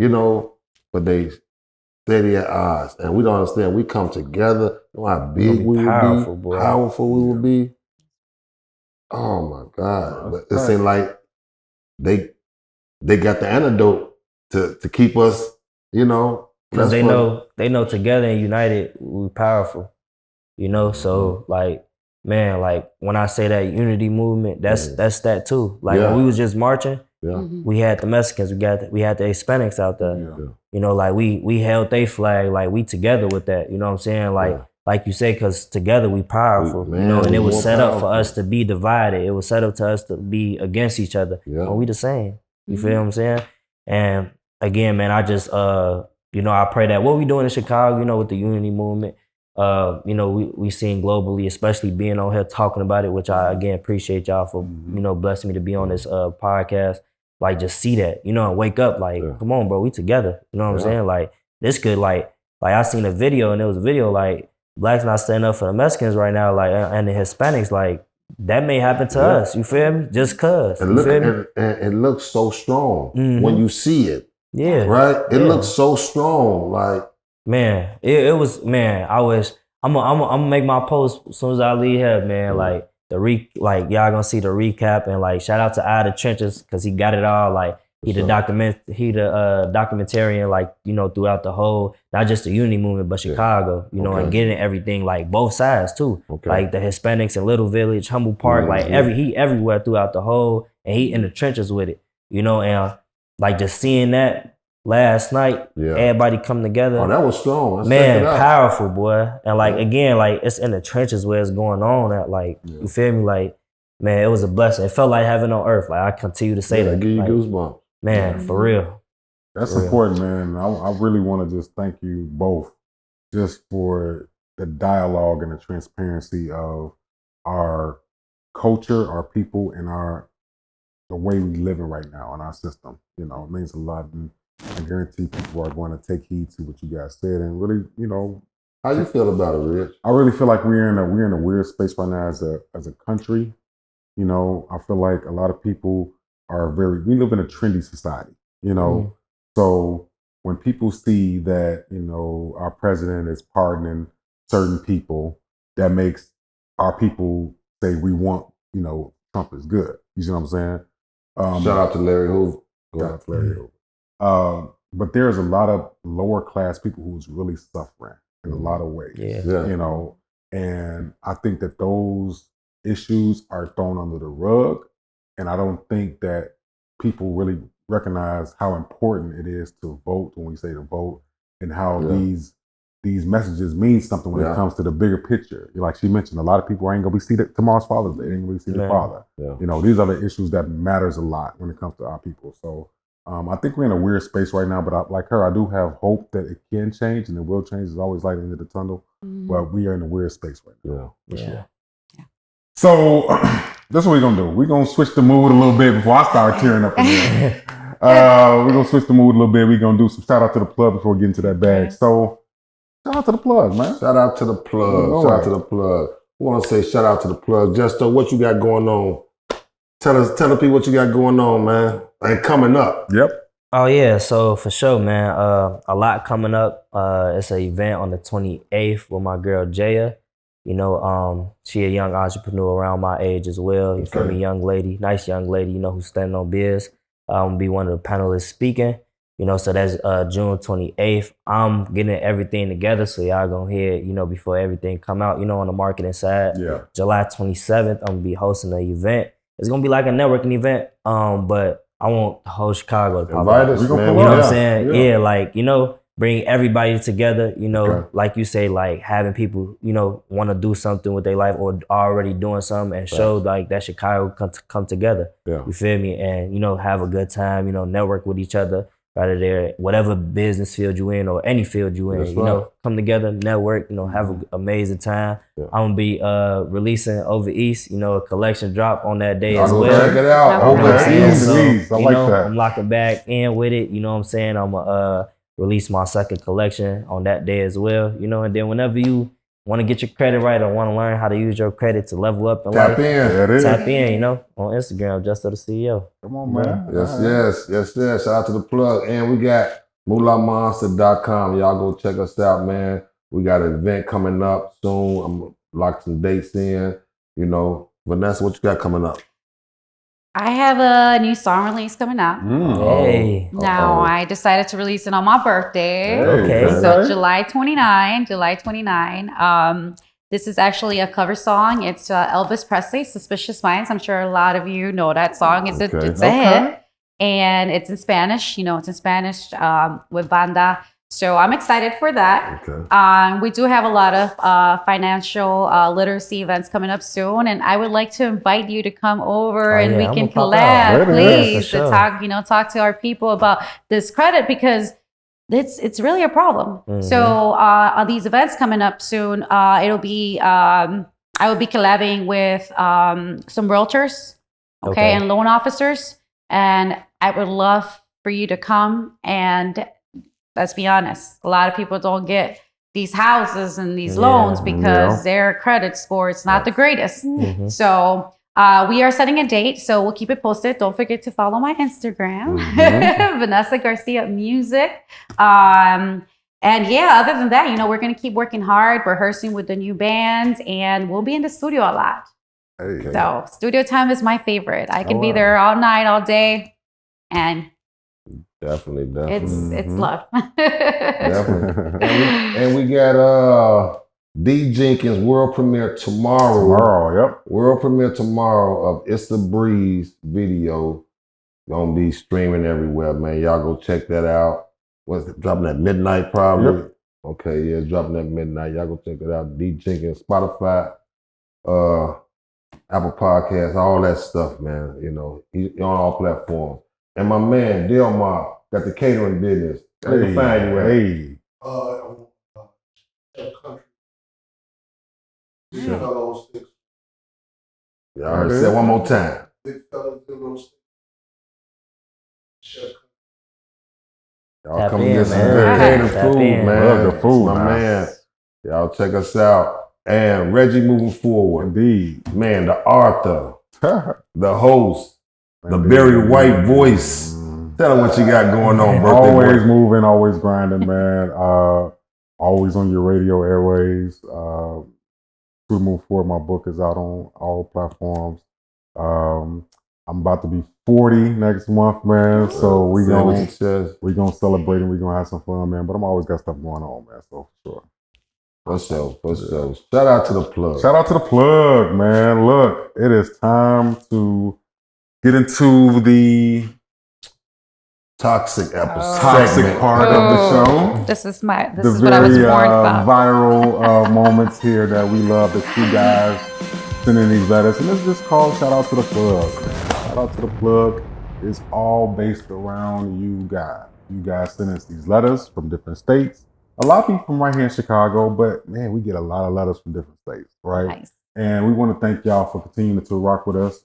You know, but they steady at odds, and we don't understand. We come together. You know how big we will be, powerful we will be. Oh my God! But it seems like they got the antidote to keep us, you know, because they know together and united we powerful. You know, so like, man, like when I say that unity movement, that's that too. Like when we was just marching, we had the Mexicans, we had the Hispanics out there. You know, like we held their flag, like we together with that. You know what I'm saying? Like you say, because together we powerful. You know, and it was set up for us to be divided. It was set up to us to be against each other. But we the same. You feel what I'm saying? And again, man, I just you know, I pray that what we doing in Chicago, you know, with the unity movement. You know, we seen globally, especially being on here talking about it, which I again appreciate y'all for, you know, blessing me to be on this podcast. Like just see that, you know, and wake up like, come on, bro, we together. You know what I'm saying? Like this could like I seen a video and it was a video like blacks not standing up for the Mexicans right now, like and the Hispanics, like that may happen to us. You feel me? Just cause. And it looks so strong when you see it. Yeah. Right? It looks so strong. Like man, it was man. I wish I'm gonna make my post as soon as I leave here, man. Like like y'all gonna see the recap and like shout out to Out of the Trenches because he got it all. Like he the documentarian, like you know throughout the whole not just the unity movement but Chicago, you know, and getting everything like both sides too. Like the Hispanics in Little Village, Humble Park, like he everywhere throughout the whole, and he in the trenches with it, you know, and like just seeing that. Last night, everybody come together. Oh, that was strong. Let's man, powerful, boy. And like again, like it's in the trenches where it's going on at like you feel me? Like, man, it was a blessing. It felt like heaven on earth. Like I continue to say that. Give you like, goosebumps. Man, for real. That's important, man. I really want to just thank you both just for the dialogue and the transparency of our culture, our people, and the way we live in right now in our system. You know, it means a lot. And I guarantee people are going to take heed to what you guys said and really, you know. How you feel about it, Rich? I really feel like we're in a weird space right now as a country. You know, I feel like a lot of people we live in a trendy society, you know. So when people see that, you know, our president is pardoning certain people, that makes our people say we want, you know, Trump is good. You see what I'm saying? Shout out to Larry Hoover. Shout out to Larry Hoover. But there's a lot of lower class people who's really suffering in a lot of ways, you know, and I think that those issues are thrown under the rug. And I don't think that people really recognize how important it is to vote when we say to vote and how these messages mean something when it comes to the bigger picture. Like she mentioned, a lot of people ain't gonna be tomorrow's Father's Day. They ain't gonna be see their father. You know, these are the issues that matters a lot when it comes to our people. So I think we're in a weird space right now, but like her, I do have hope that it can change and it will change. There's always light in the tunnel, but we are in a weird space right now. Sure. So that's what we're going to do. We're going to switch the mood a little bit before I start tearing up in here. We're going to switch the mood a little bit. We're going to do some shout out to the plug before we get into that bag. So shout out to the plug, man. Shout out to the plug. Shout out to the plug. We want to say shout out to the plug. Justo, what you got going on? Tell the people what you got going on, man. And coming up. Yep. Oh yeah, so for sure, man. A lot coming up. It's an event on the 28th with my girl Jaya. You know, she a young entrepreneur around my age as well. You feel me? Young lady, nice young lady, you know, who's standing on biz. I'm gonna be one of the panelists speaking. You know, so that's June 28th. I'm getting everything together, so y'all gonna hear it, you know, before everything come out, you know, on the marketing side. Yeah. July 27th, I'm gonna be hosting an event. It's gonna be like a networking event, but I want the whole Chicago to pop up. You know what I'm saying? Yeah, like, you know, bring everybody together, you know, like you say, like having people, you know, want to do something with their life or already doing something and show like that Chicago come together. Yeah. You feel me? And, you know, have a good time, you know, network with each other. Right there, whatever business field you in or any field you in, you know, come together, network, you know, have an amazing time. I'm gonna be releasing over East, you know, a collection drop on that day as well. Check it out. I like that. I'm locking back in with it. You know what I'm saying? I'm gonna release my second collection on that day as well. You know, and then whenever you want to get your credit right or want to learn how to use your credit to level up in life, tap in, you know, on Instagram, Justo the CEO. Come on, man. Yes. Shout out to the plug. And we got moolahmonster.com. Y'all go check us out, man. We got an event coming up soon. I'm locked some dates in. You know, Vanessa, what you got coming up? I have a new song release coming out. Hey. Now, I decided to release it on my birthday. Hey, Okay. So July 29. This is actually a cover song. It's Elvis Presley, Suspicious Minds. I'm sure a lot of you know that song. It's a hit. And it's in Spanish. It's in Spanish with banda. So I'm excited for that. Okay. We do have a lot of financial literacy events coming up soon, and I would like to invite you to come over and we I'm can gonna pop out. collab, please, For sure. to talk to our people about this credit because it's really a problem. So on these events coming up soon, it'll be I will be collabing with some realtors, okay, and loan officers, and I would love for you to come and. Let's be honest. A lot of people don't get these houses and these loans because their credit score is not the greatest. So we are setting a date. So we'll keep it posted. Don't forget to follow my Instagram, Vanessa Garcia Music. And yeah, other than that, we're going to keep working hard, rehearsing with the new bands, and we'll be in the studio a lot. So studio time is my favorite. I can be there all night, all day, and Definitely. it's love. Definitely. And we got D Jenkins world premiere tomorrow. World premiere tomorrow of It's the Breeze video. Gonna be streaming everywhere, man. Y'all go check that out. What's it, dropping at midnight probably? Okay, yeah, it's dropping at midnight. Y'all go check it out. D Jenkins, Spotify, Apple Podcasts, all that stuff, man. He's on all platforms. And my man, Delmar, got the catering business. Where can find you at? Y'all heard it. Say it one more time. Y'all come get some good catered food, man. Love the food, my man. Y'all check us out. And Reggie moving forward. Indeed. Man, the Arthur, the host, the Barry White voice. Tell them what you got going on, birthday Always boy. moving, always grinding, man. Always on your radio airways. To move forward, my book is out on all platforms. I'm about to be 40 next month, man. So we gonna celebrate and we gonna have some fun, man. But I'm always got stuff going on, man. So for sure. For sure. Shout out to the plug. Shout out to the plug, man. Look, it is time to get into the toxic episode. Toxic part of the show. This is what I was warned about. Viral moments here that we love that you guys send in these letters. And this is just called Shout Out to the Plug. Shout Out to the Plug is all based around you guys. You guys send us these letters from different states. A lot of people from right here in Chicago, but man, we get a lot of letters from different states, right? Nice. And we want to thank y'all for continuing to rock with us.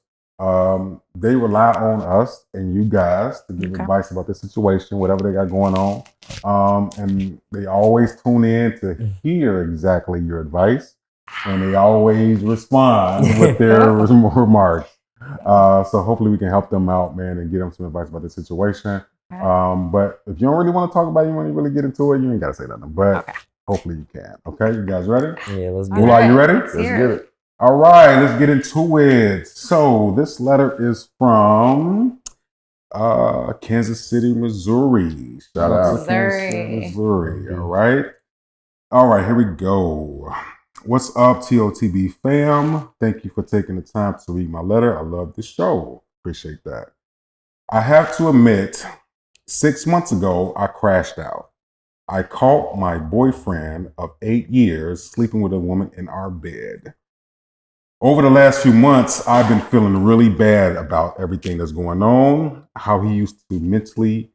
They rely on us and you guys to give advice about the situation, whatever they got going on. And they always tune in to hear exactly your advice. And they always respond with their remarks. So hopefully we can help them out, man, and get them some advice about the situation. But if you don't really want to talk about it, you want to really get into it, you ain't got to say nothing. But hopefully you can. Okay, you guys ready? Yeah, let's get it. Are you ready? Let's get it. All right, let's get into it. So this letter is from Kansas City, Missouri. Shout out to Kansas City, Missouri. All right, here we go. What's up, TOTB fam? Thank you for taking the time to read my letter. I love the show. Appreciate that. I have to admit, 6 months ago, I crashed out. I caught my boyfriend of 8 years sleeping with a woman in our bed. Over the last few months, I've been feeling really bad about everything that's going on, how he used to mentally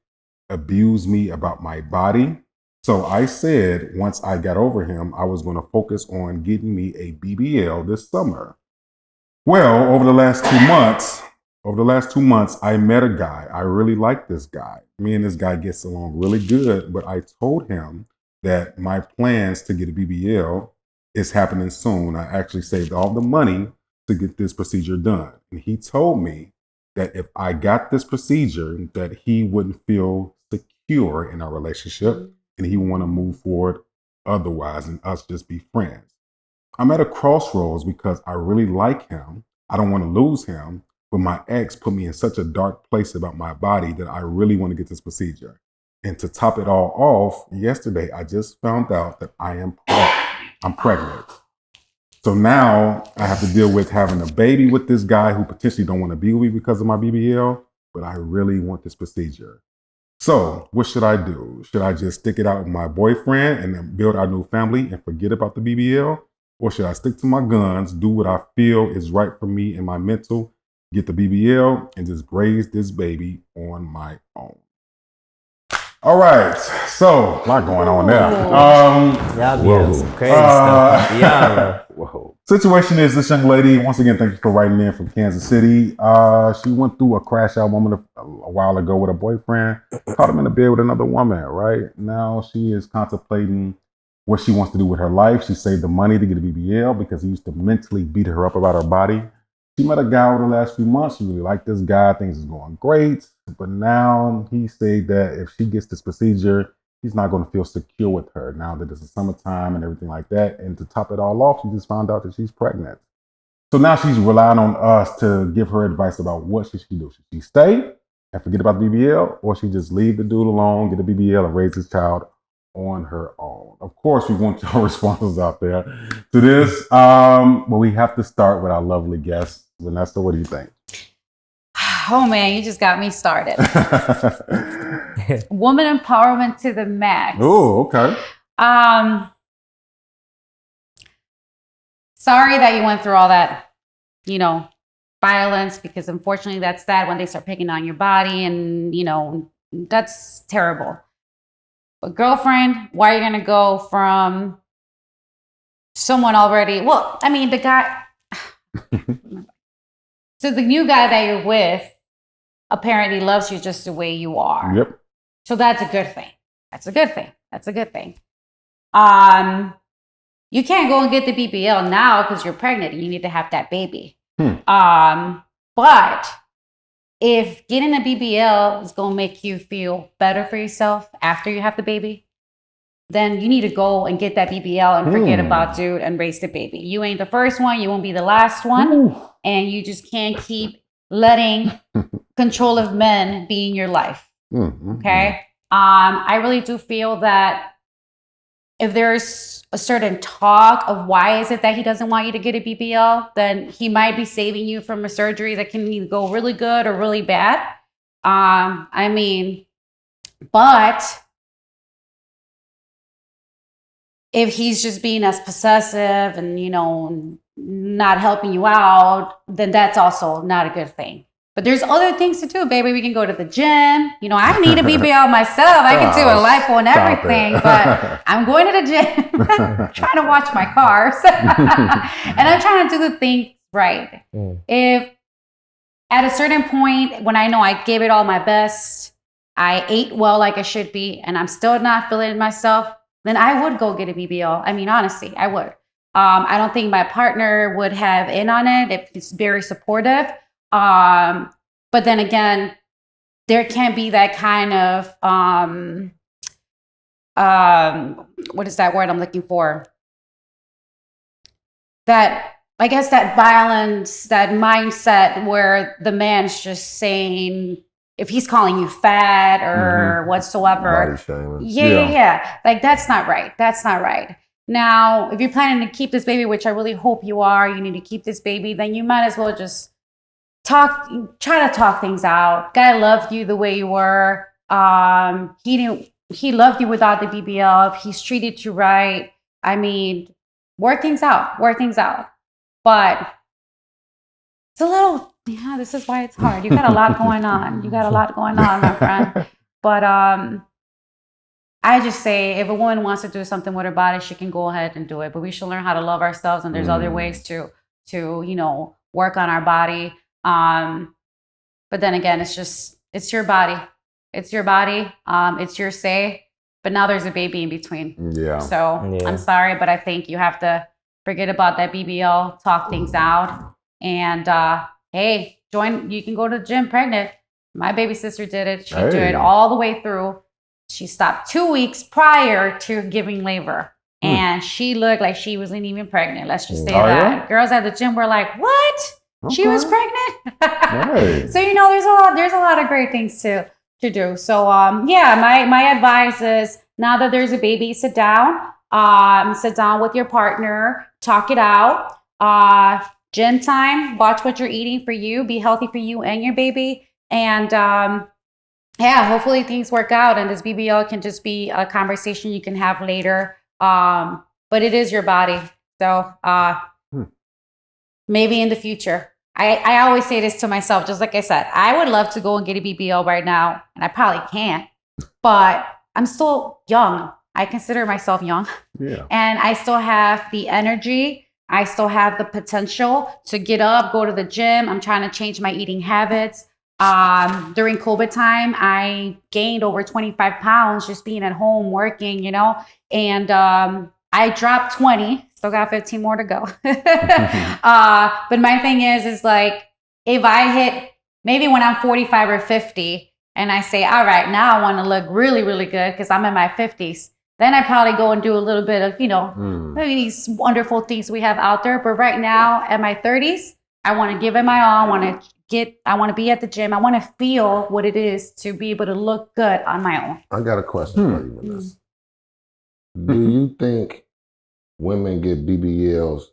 abuse me about my body. So I said once I got over him, I was going to focus on getting me a BBL this summer. Well, over the last 2 months, I met a guy. I really like this guy. Me and this guy gets along really good, but I told him that my plans to get a BBL is happening soon. I actually saved all the money to get this procedure done. And he told me that if I got this procedure, that he wouldn't feel secure in our relationship and he would want to move forward otherwise and us just be friends. I'm at a crossroads because I really like him. I don't want to lose him, but my ex put me in such a dark place about my body that I really want to get this procedure. And to top it all off, yesterday I just found out that I'm pregnant. So now I have to deal with having a baby with this guy who potentially don't want to be with me because of my BBL, but I really want this procedure. So what should I do? Should I just stick it out with my boyfriend and then build our new family and forget about the BBL? Or should I stick to my guns, do what I feel is right for me and my mental, get the BBL, and just raise this baby on my own? All right, so a lot going on there. Y'all be on some crazy stuff. Yeah. Whoa. Situation is this young lady, once again, thank you for writing in from Kansas City. She went through a crash out moment a while ago with a boyfriend, caught him in the bed with another woman, right? Now she is contemplating what she wants to do with her life. She saved the money to get a BBL because he used to mentally beat her up about her body. She met a guy over the last few months. She really liked this guy. Things is going great. But now he said that if she gets this procedure, he's not going to feel secure with her now that it's the summertime and everything like that. And to top it all off, she just found out that she's pregnant. So now she's relying on us to give her advice about what she should do. Should she stay and forget about the BBL, or she just leave the dude alone, get a BBL, and raise his child on her own? Of course, we want your responses out there to this. But we have to start with our lovely guest. Vanessa, what do you think? Oh man, you just got me started. Woman empowerment to the max. Oh, okay. Sorry that you went through all that, violence, because unfortunately that's that when they start picking on your body and, that's terrible. But girlfriend, why are you going to go from someone already? Well, I mean, the guy. So the new guy that you're with apparently loves you just the way you are. Yep. So that's a good thing. That's a good thing. That's a good thing. You can't go and get the BBL now because you're pregnant and you need to have that baby. But if getting a BBL is going to make you feel better for yourself after you have the baby, then you need to go and get that BBL and forget about dude and raise the baby. You ain't the first one. You won't be the last one. Ooh. And you just can't keep letting control of men be in your life. Okay? I really do feel that if there's a certain talk of why is it that he doesn't want you to get a BBL, then he might be saving you from a surgery that can either go really good or really bad. But if he's just being as possessive and, not helping you out, then that's also not a good thing. But there's other things to do, baby. We can go to the gym. I need a BBL myself. I can do a lipo and everything, but I'm going to the gym, trying to watch my carbs, and I'm trying to do the things right. If at a certain point, when I know I gave it all my best, I ate well like I should be, and I'm still not feeling myself, then I would go get a BBL. I mean, honestly, I would. I don't think my partner would have in on it if he's very supportive. But then again, there can't be that kind of, what is that word I'm looking for? That, I guess that violence, that mindset where the man's just saying, if he's calling you fat or whatsoever. Body shaming. Yeah. Like, that's not right. That's not right. Now, if you're planning to keep this baby, which I really hope you are, you need to keep this baby, then you might as well just try to talk things out. Guy loved you the way you were. He loved you without the BBL. If he's treated you right, I mean, work things out. But it's a little, this is why it's hard. You got a lot going on. My friend. But I just say if a woman wants to do something with her body, she can go ahead and do it. But we should learn how to love ourselves, and there's other ways to work on our body. But then again, it's your body. It's your say. But now there's a baby in between. Yeah. So yeah. I'm sorry, but I think you have to forget about that BBL, talk things out, and hey, you can go to the gym pregnant. My baby sister did it. She did it all the way through. She stopped 2 weeks prior to giving labor. And she looked like she wasn't even pregnant. Let's just say that. Yeah? Girls at the gym were like, what? She was pregnant. Right. So there's a lot of great things to do. So my advice is, now that there's a baby, sit down with your partner, talk it out. Gym time, watch what you're eating for you, be healthy for you and your baby, and hopefully things work out, and this BBL can just be a conversation you can have later. But it is your body, so maybe in the future. I always say this to myself, just like I said, I would love to go and get a BBL right now, and I probably can't, but I'm still young. I consider myself young. Yeah. And I still have the energy. I still have the potential to get up, go to the gym. I'm trying to change my eating habits. During COVID time, I gained over 25 pounds just being at home working, and I dropped 20, still got 15 more to go. But my thing is like, if I hit maybe when I'm 45 or 50 and I say, all right, now I want to look really, really good because I'm in my 50s, then I probably go and do a little bit of, maybe these wonderful things we have out there. But right now at my 30s, I want to give it my all. I want to be at the gym. I want to feel what it is to be able to look good on my own. I got a question for you, Vanessa. Do you think women get BBLs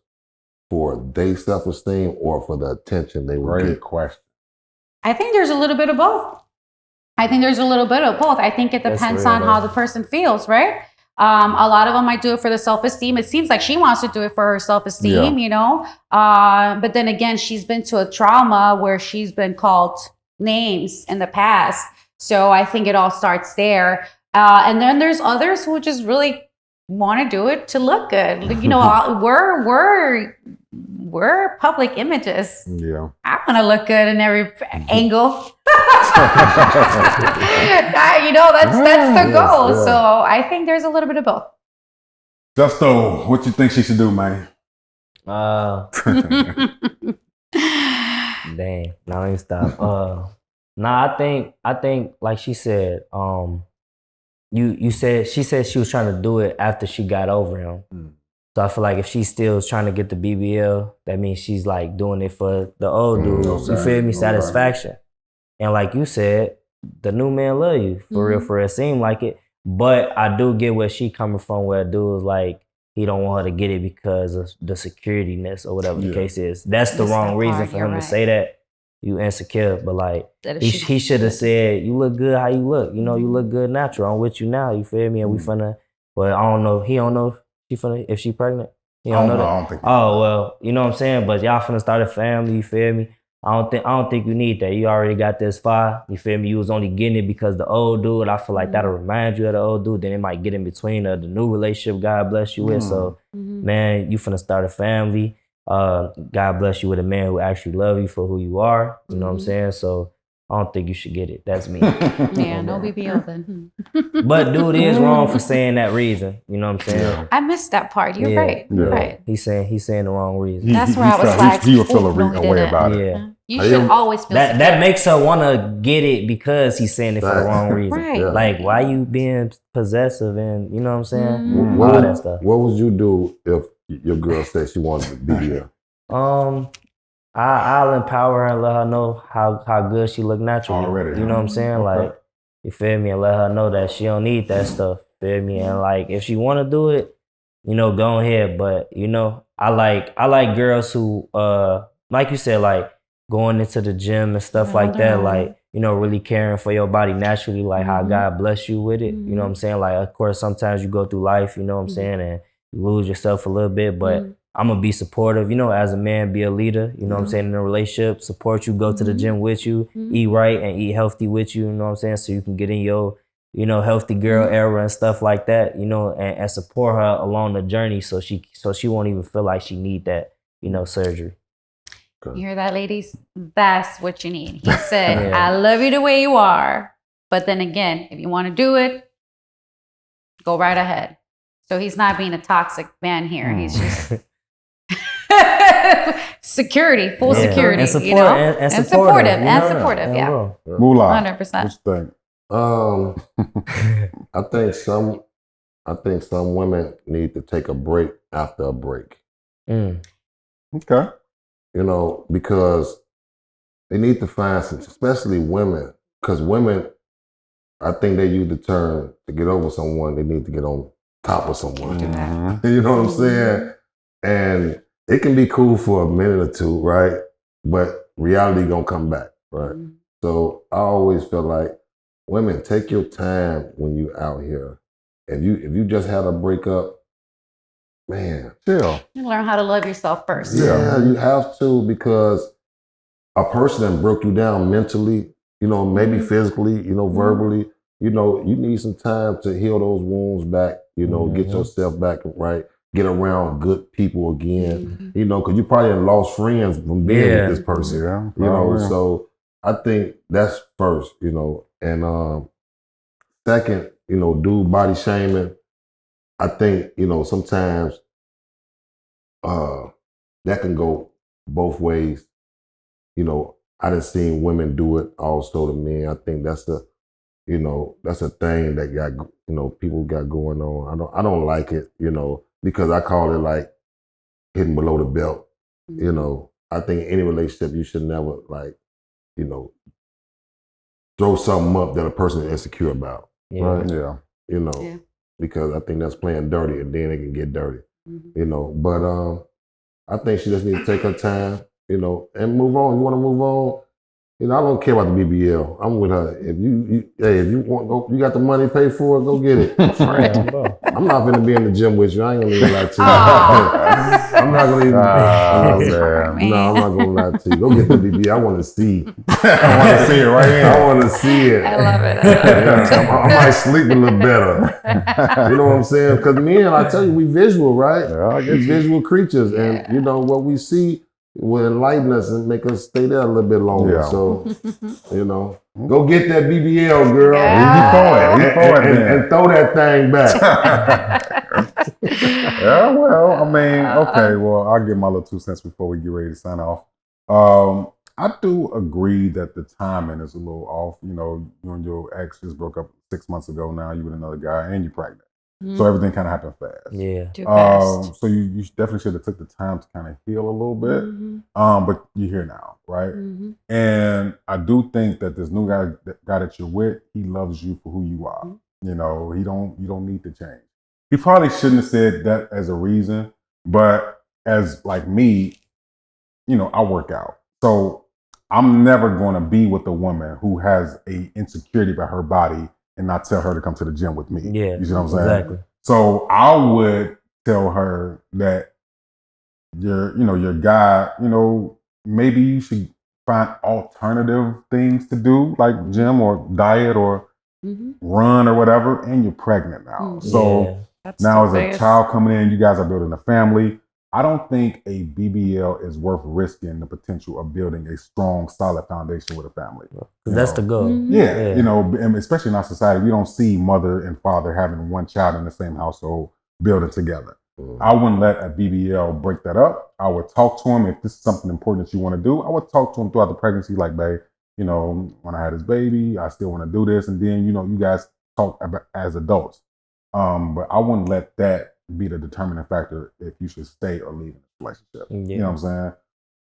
for their self-esteem or for the attention they will get? Question. I think there's a little bit of both. I think it depends on how the person feels, right? A lot of them might do it for the self-esteem. It seems like she wants to do it for her self-esteem, but then again, she's been to a trauma where she's been called names in the past. So I think it all starts there. And then there's others who just really want to do it to look good. We're public images. Yeah. I want to look good in every angle. That's the goal. Yeah. So I think there's a little bit of both. Justo, what you think she should do, man? Dang, now let me stop. I think like she said, she said she was trying to do it after she got over him. So I feel like if she's still trying to get the BBL, that means she's like doing it for the old dude. You feel me? Satisfaction. And like you said, the new man love you. For real. It seemed like it. But I do get where she coming from, where a dude is like, he don't want her to get it because of the securityness or whatever the case is. That's the wrong reason for him to say that. You insecure. But like, he should have said, you look good how you look. You look good natural. I'm with you now. You feel me? And we finna, but I don't know. He don't know if she pregnant. You don't know that? I don't think. Oh, well, you know what I'm saying? But y'all finna start a family, you feel me? I don't think you need that. You already got this far. You feel me? You was only getting it because the old dude, I feel like that'll remind you of the old dude. Then it might get in between the new relationship God bless you with. So, man, you finna start a family. God bless you with a man who actually love you for who you are. You know what I'm saying? So I don't think you should get it. That's me. Yeah, no BBL then. But dude is wrong for saying that reason. You know what I'm saying? Yeah. I missed that part. You're right. You're right. He's saying the wrong reason. That's where I was like, he would feel a way about it. Yeah. You should always feel that makes her want to get it because he's saying it for the wrong reason. Right. Yeah. Like, why you being possessive and you know what I'm saying? All that stuff. What would you do if your girl said she wanted the BBL? I'll empower her and let her know how good she look naturally. Already. You know what I'm saying? Like, you feel me? And let her know that she don't need that stuff. Feel me? And like, if she want to do it, go ahead. But I like girls who like you said, like going into the gym and stuff like that. Like, really caring for your body naturally, like how God bless you with it. You know what I'm saying? Like, of course, sometimes you go through life, you know what I'm saying, and you lose yourself a little bit, but I'm gonna be supportive, as a man, be a leader, you know what I'm saying, in a relationship, support you, go to the gym with you, eat right and eat healthy with you know what I'm saying, so you can get in your, healthy girl era and stuff like that, and support her along the journey so she won't even feel like she need that, surgery. You hear that, ladies? That's what you need. He said, I love you the way you are, but then again, if you want to do it, go right ahead. So he's not being a toxic man here. He's just security, full security, and supportive, and supportive, yeah. Moolah, 100%. What you think? I think some women need to take a break after a break. Okay. you know, because they need to find some, especially women, because women, I think they use the term to get over someone, they need to get on top of someone. Mm-hmm. You know what I'm saying? And it can be cool for a minute or two, right? But reality gonna come back, right? So I always feel like women, take your time when you out here. If you just had a breakup, man, chill. You learn how to love yourself first. Yeah, you have to, because a person that broke you down mentally, you know, maybe physically, you know, verbally, you know, you need some time to heal those wounds back, you know, get yourself back right, get around good people again, you know, because you probably have lost friends from being with this person, you know, so I think that's first, you know, and second, you know, do body shaming. I think, you know, sometimes that can go both ways. You know, I done seen women do it also to men. I think that's the, you know, that's a thing that got, you know, people got going on. I don't like it, you know, because I call it like hitting below the belt. You know, I think any relationship you should never like, you know, throw something up that a person is insecure about. Right? Yeah. You know, because I think that's playing dirty, and then it can get dirty. You know, but I think she just needs to take her time, you know, and move on. You want to move on, you know, I don't care about the BBL. I'm with her. If you want go, you got the money, pay for it, go get it. I'm not gonna be in the gym with you. I ain't gonna even lie to you. I'm not gonna even. No, I'm not gonna lie to you. Go get the BBL. I want to see. I want to see it right here. I want to see it. I love it. I might sleep a little better. You know what I'm saying? Because men, I tell you, we visual, right? We visual creatures, and you know what we see will enlighten us and make us stay there a little bit longer. So, you know, go get that BBL, girl. And throw that thing back. Yeah, well, I mean, okay, well, I'll give my little 2 cents before we get ready to sign off. I do agree that the timing is a little off. You know, you and your ex just broke up 6 months ago. Now you with another guy and you're pregnant. So everything kind of happened fast. Yeah. Too fast. So you definitely should have took the time to kind of heal a little bit. But you're here now, right? And I do think that this new guy that you're with, he loves you for who you are. You know, you don't need to change. He probably shouldn't have said that as a reason, but as like me, you know, I work out. So I'm never going to be with a woman who has a insecurity about her body and not tell her to come to the gym with me. Yeah, you see what I'm saying? Exactly. So I would tell her that your guy, you know, maybe you should find alternative things to do, like gym or diet or run or whatever, and you're pregnant now. So now as a child coming in, you guys are building a family. I don't think a BBL is worth risking the potential of building a strong, solid foundation with a family. That's the goal. Yeah, you know, and especially in our society, we don't see mother and father having one child in the same household building together. I wouldn't let a BBL break that up. I would talk to him if this is something important that you want to do. I would talk to him throughout the pregnancy, like, babe, you know, when I had this baby, I still want to do this. And then, you know, you guys talk about as adults. But I wouldn't let that be the determining factor if you should stay or leave in this relationship. You know what I'm saying?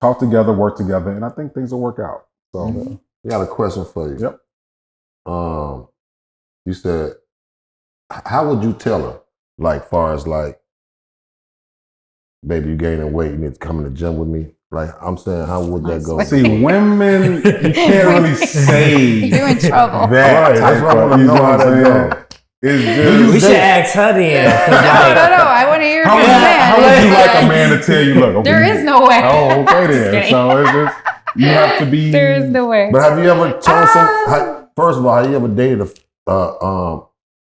Talk together, work together, and I think things will work out. So, I got a question for you. Yep. You said, how would you tell her, like, far as like, baby, you gaining weight, you need to come in the gym with me? Like, I'm saying, how would that go? See, women, you can't really say You're in trouble. that. That's what I want to know how that goes. It's just, We should ask her then. No. I want to hear from the man. how would you like a man to tell you, look, okay, There is no way. Oh, okay then. So it's just, you have to be. There is no way. But have you ever told first of all, have you ever dated I'm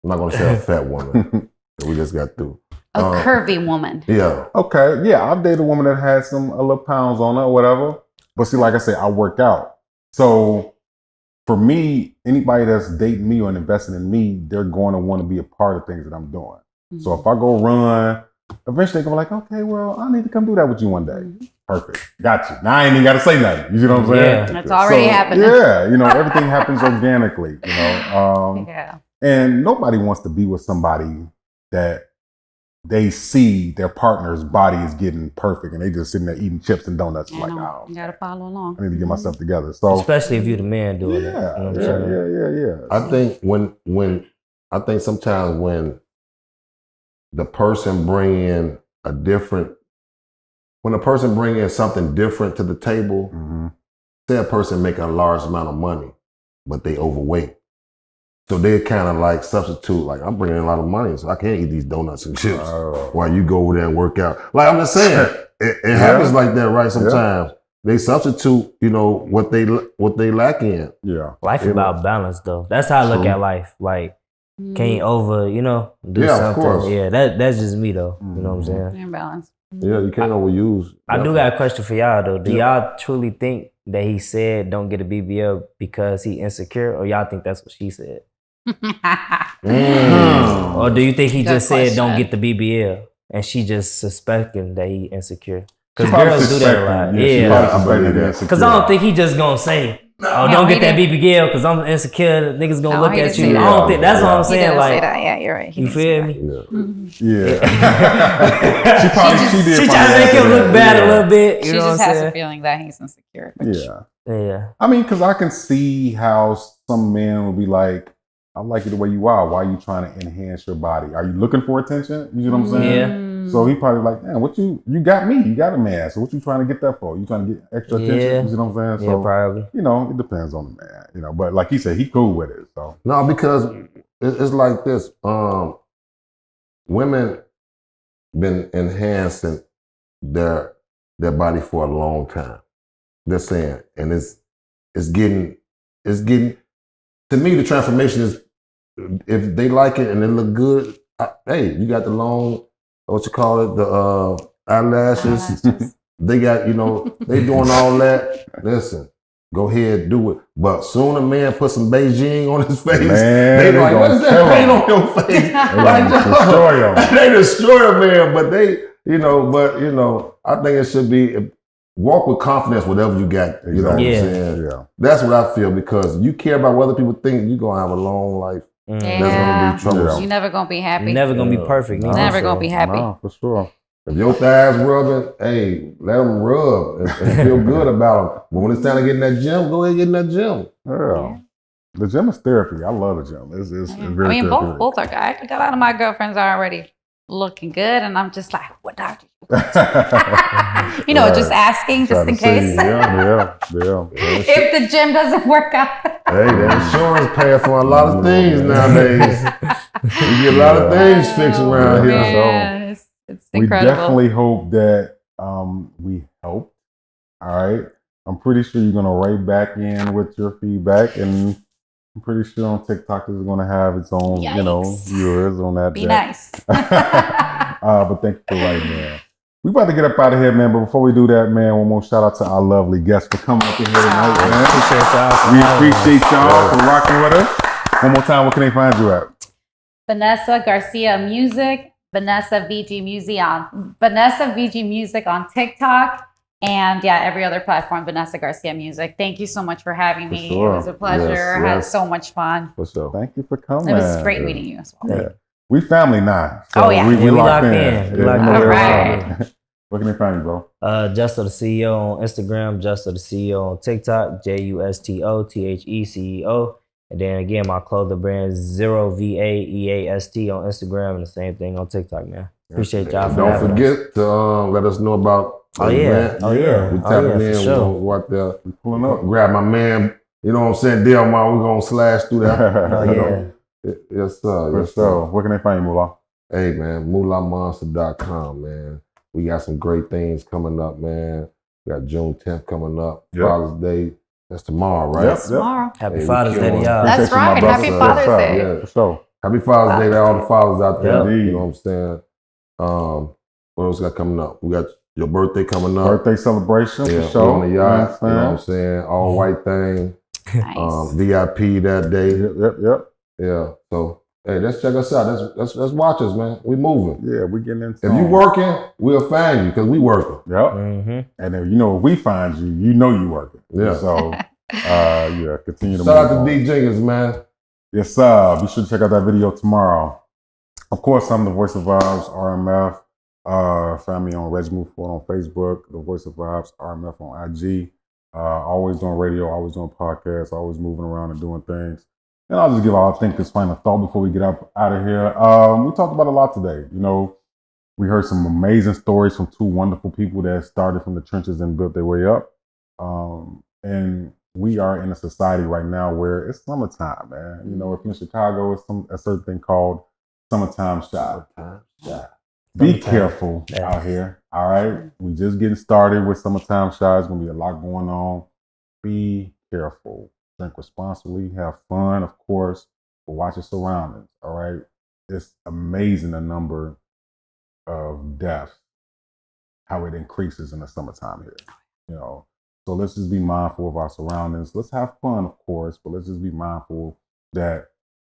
not going to say a fat woman that we just got through. A curvy woman. Yeah. Okay, yeah, I've dated a woman that had a little pounds on her or whatever. But see, like I said, I work out. So for me, anybody that's dating me or investing in me, they're going to want to be a part of things that I'm doing. So if I go run, eventually they're going to be like, okay, well, I need to come do that with you one day. Perfect. Got you. Now I ain't even got to say nothing. You see what I'm saying? Yeah. That's already happening. Yeah, you know, everything happens organically, you know. And nobody wants to be with somebody that they see their partner's body is getting perfect and they just sitting there eating chips and donuts. Like, oh, you gotta follow along. I need to get myself together. So especially if you're the man doing it. yeah, You know what I'm saying? yeah. I think I think sometimes when the person bring in when a person bring in something different to the table, say a person making a large amount of money, but they overweight. So they kind of like substitute, like, I'm bringing in a lot of money, so I can't eat these donuts and chips while you go over there and work out. Like, I'm just saying, it happens like that, right? Sometimes they substitute, you know, what they lack in. Yeah. Life about balance, though. That's how I look at life. Like, can't over, you know, do something. Of course. Yeah, that's just me, though. You know what I'm saying? Balance. Yeah, you can't overuse. I do got a question for y'all, though. Do y'all truly think that he said don't get a BBL because he insecure, or y'all think that's what she said? Or do you think he just said don't get the BBL and she just suspecting that he insecure? Because girls do that a lot. Yeah. Because I don't think he just gonna say, oh, don't get that BBL because I'm insecure. Niggas gonna look at you. I don't think that's what I'm saying. Like, yeah, you're right. You feel me? Yeah. She tried to make him look bad a little bit. You She know just what I'm has a saying? feeling that he's insecure. Which, Yeah. I mean, because I can see how some men will be like, I like you the way you are. Why are you trying to enhance your body? Are you looking for attention? You know what I'm saying? Yeah. So he probably like, man, what you got me? You got a man. So what you trying to get that for? You trying to get extra attention? You know what I'm saying? So, probably. You know, it depends on the man. You know, but like he said, he cool with it. So No, because it's like this. Women been enhancing their body for a long time. They're saying, and it's getting. To me, the transformation is if they like it and it look good. Hey, you got the long, what you call it, the eyelashes. They got, you know, they doing all that. Listen, go ahead, do it. But soon a man put some Beijing on his face. They like, what is that paint on your face? destroy him. They destroy a man, but I think it should be. Walk with confidence, whatever you got. You know what I'm saying? Yeah. That's what I feel, because you care about what other people think, you're going to have a long life. There's going to be trouble. You're never going to be happy. You're never going to be perfect. You're never going to be happy. No, for sure. If your thighs rubbing, hey, let them rub and feel good about them. But when it's time to get in that gym, go ahead and get in that gym. Yeah. The gym is therapy. I love the gym. It's very I mean, therapeutic. both are good. I got a lot of my girlfriends are already looking good, and I'm just like, what doctor? You know, just asking, just in case. Yeah. If the gym doesn't work out. Hey, the insurance paying for a lot of things nowadays. You get a lot of things fixed around here. Man, So it's we incredible. definitely hope that we helped. All right. I'm pretty sure you're gonna write back in with your feedback, and I'm pretty sure on TikTok is gonna have its own, you know, viewers on that. Be nice. But thank you for writing in. We about to get up out of here, man. But before we do that, man, one more shout out to our lovely guests for coming up in here tonight, man. We appreciate y'all for rocking with us. One more time, where can they find you at? Vanessa Garcia Music, Vanessa VG Music on TikTok, and every other platform, Vanessa Garcia Music. Thank you so much for having me. Sure. It was a pleasure. I had so much fun. for sure. Thank you for coming. It was great meeting you as well. Yeah. We family now. So we locked in. We locked in. All right. Where can they find you, bro? Justo the CEO on Instagram, Justo the CEO on TikTok, JustoTheceo. And then again, my clothing brand is 0VAEAST on Instagram, and the same thing on TikTok, man. Appreciate y'all for Don't having forget to let us know about the event. We tapping in. For We're sure. going to go out there. We pulling up. Grab my man. You know what I'm saying? Delmar, we're going to slash through that. Yes, sir. Yes, sir. Where can they find you, Moolah? Hey, man, moolahmonster.com, man. We got some great things coming up, man. We got June 10th coming up. Yep. Father's Day. That's tomorrow, right? Yep. Tomorrow. Happy Hey, Father's Day to y'all. That's Appreciate you, my right. brother. Happy Father's Day. Yeah. So, Happy Father's Day to all the fathers out there. Indeed. You know what I'm saying? What else got coming up? We got your birthday coming up. birthday celebration Yeah, for sure. on the yacht. You know what I'm saying? saying? All white thing. Nice. VIP that day. Yep. Yeah. So, hey, let's check us out. Let's watch us, man. We moving. Yeah, we getting into If you working, we'll find you because we working. Yep. Mm-hmm. And if if we find you, you know you working. Yeah. So, continue to Shout out move to on. D Jenkins, man. Yes, sir. Be sure to check out that video tomorrow. Of course, I'm the Voice of Vibes, RMF. Find me on Reggie Move Forward on Facebook, the Voice of Vibes, RMF on IG. Always doing radio, always doing podcasts, always moving around and doing things. And I'll just give our think this final thought before we get up out of here. We talked about a lot today. You know, we heard some amazing stories from two wonderful people that started from the trenches and built their way up. And we are in a society right now where it's summertime, man. You know, if you're in Chicago, it's a certain thing called summertime shy. Be careful out here, all right? We just getting started with summertime shy. There's going to be a lot going on. Be careful. Drink responsibly. Have fun, of course, but watch your surroundings, all right? It's amazing the number of deaths, how it increases in the summertime here, you know? So let's just be mindful of our surroundings. Let's have fun, of course, but let's just be mindful that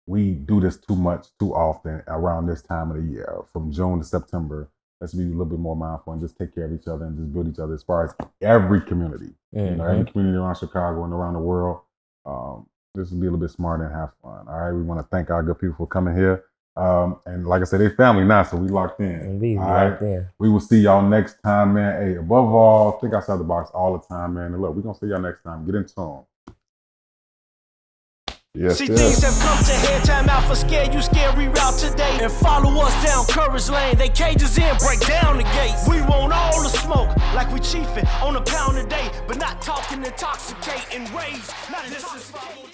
we do this too much, too often around this time of the year, from June to September. Let's be a little bit more mindful and just take care of each other and just build each other as far as every community. You know, every community around Chicago and around the world. This will be a little bit smarter and have fun. All right, we want to thank our good people for coming here. And like I said, they're family now, so we locked in. We locked in. We will see y'all next time, man. Hey, above all, think outside the box all the time, man. And look, we're going to see y'all next time. Get in tune. Yes, See, things have come to head, time out for scare you, scary route today. And follow us down Courage Lane, they cages in, break down the gates. We want all the smoke, like we chiefin' on a pound a day, but not talking intoxicating rage. Not intoxicating.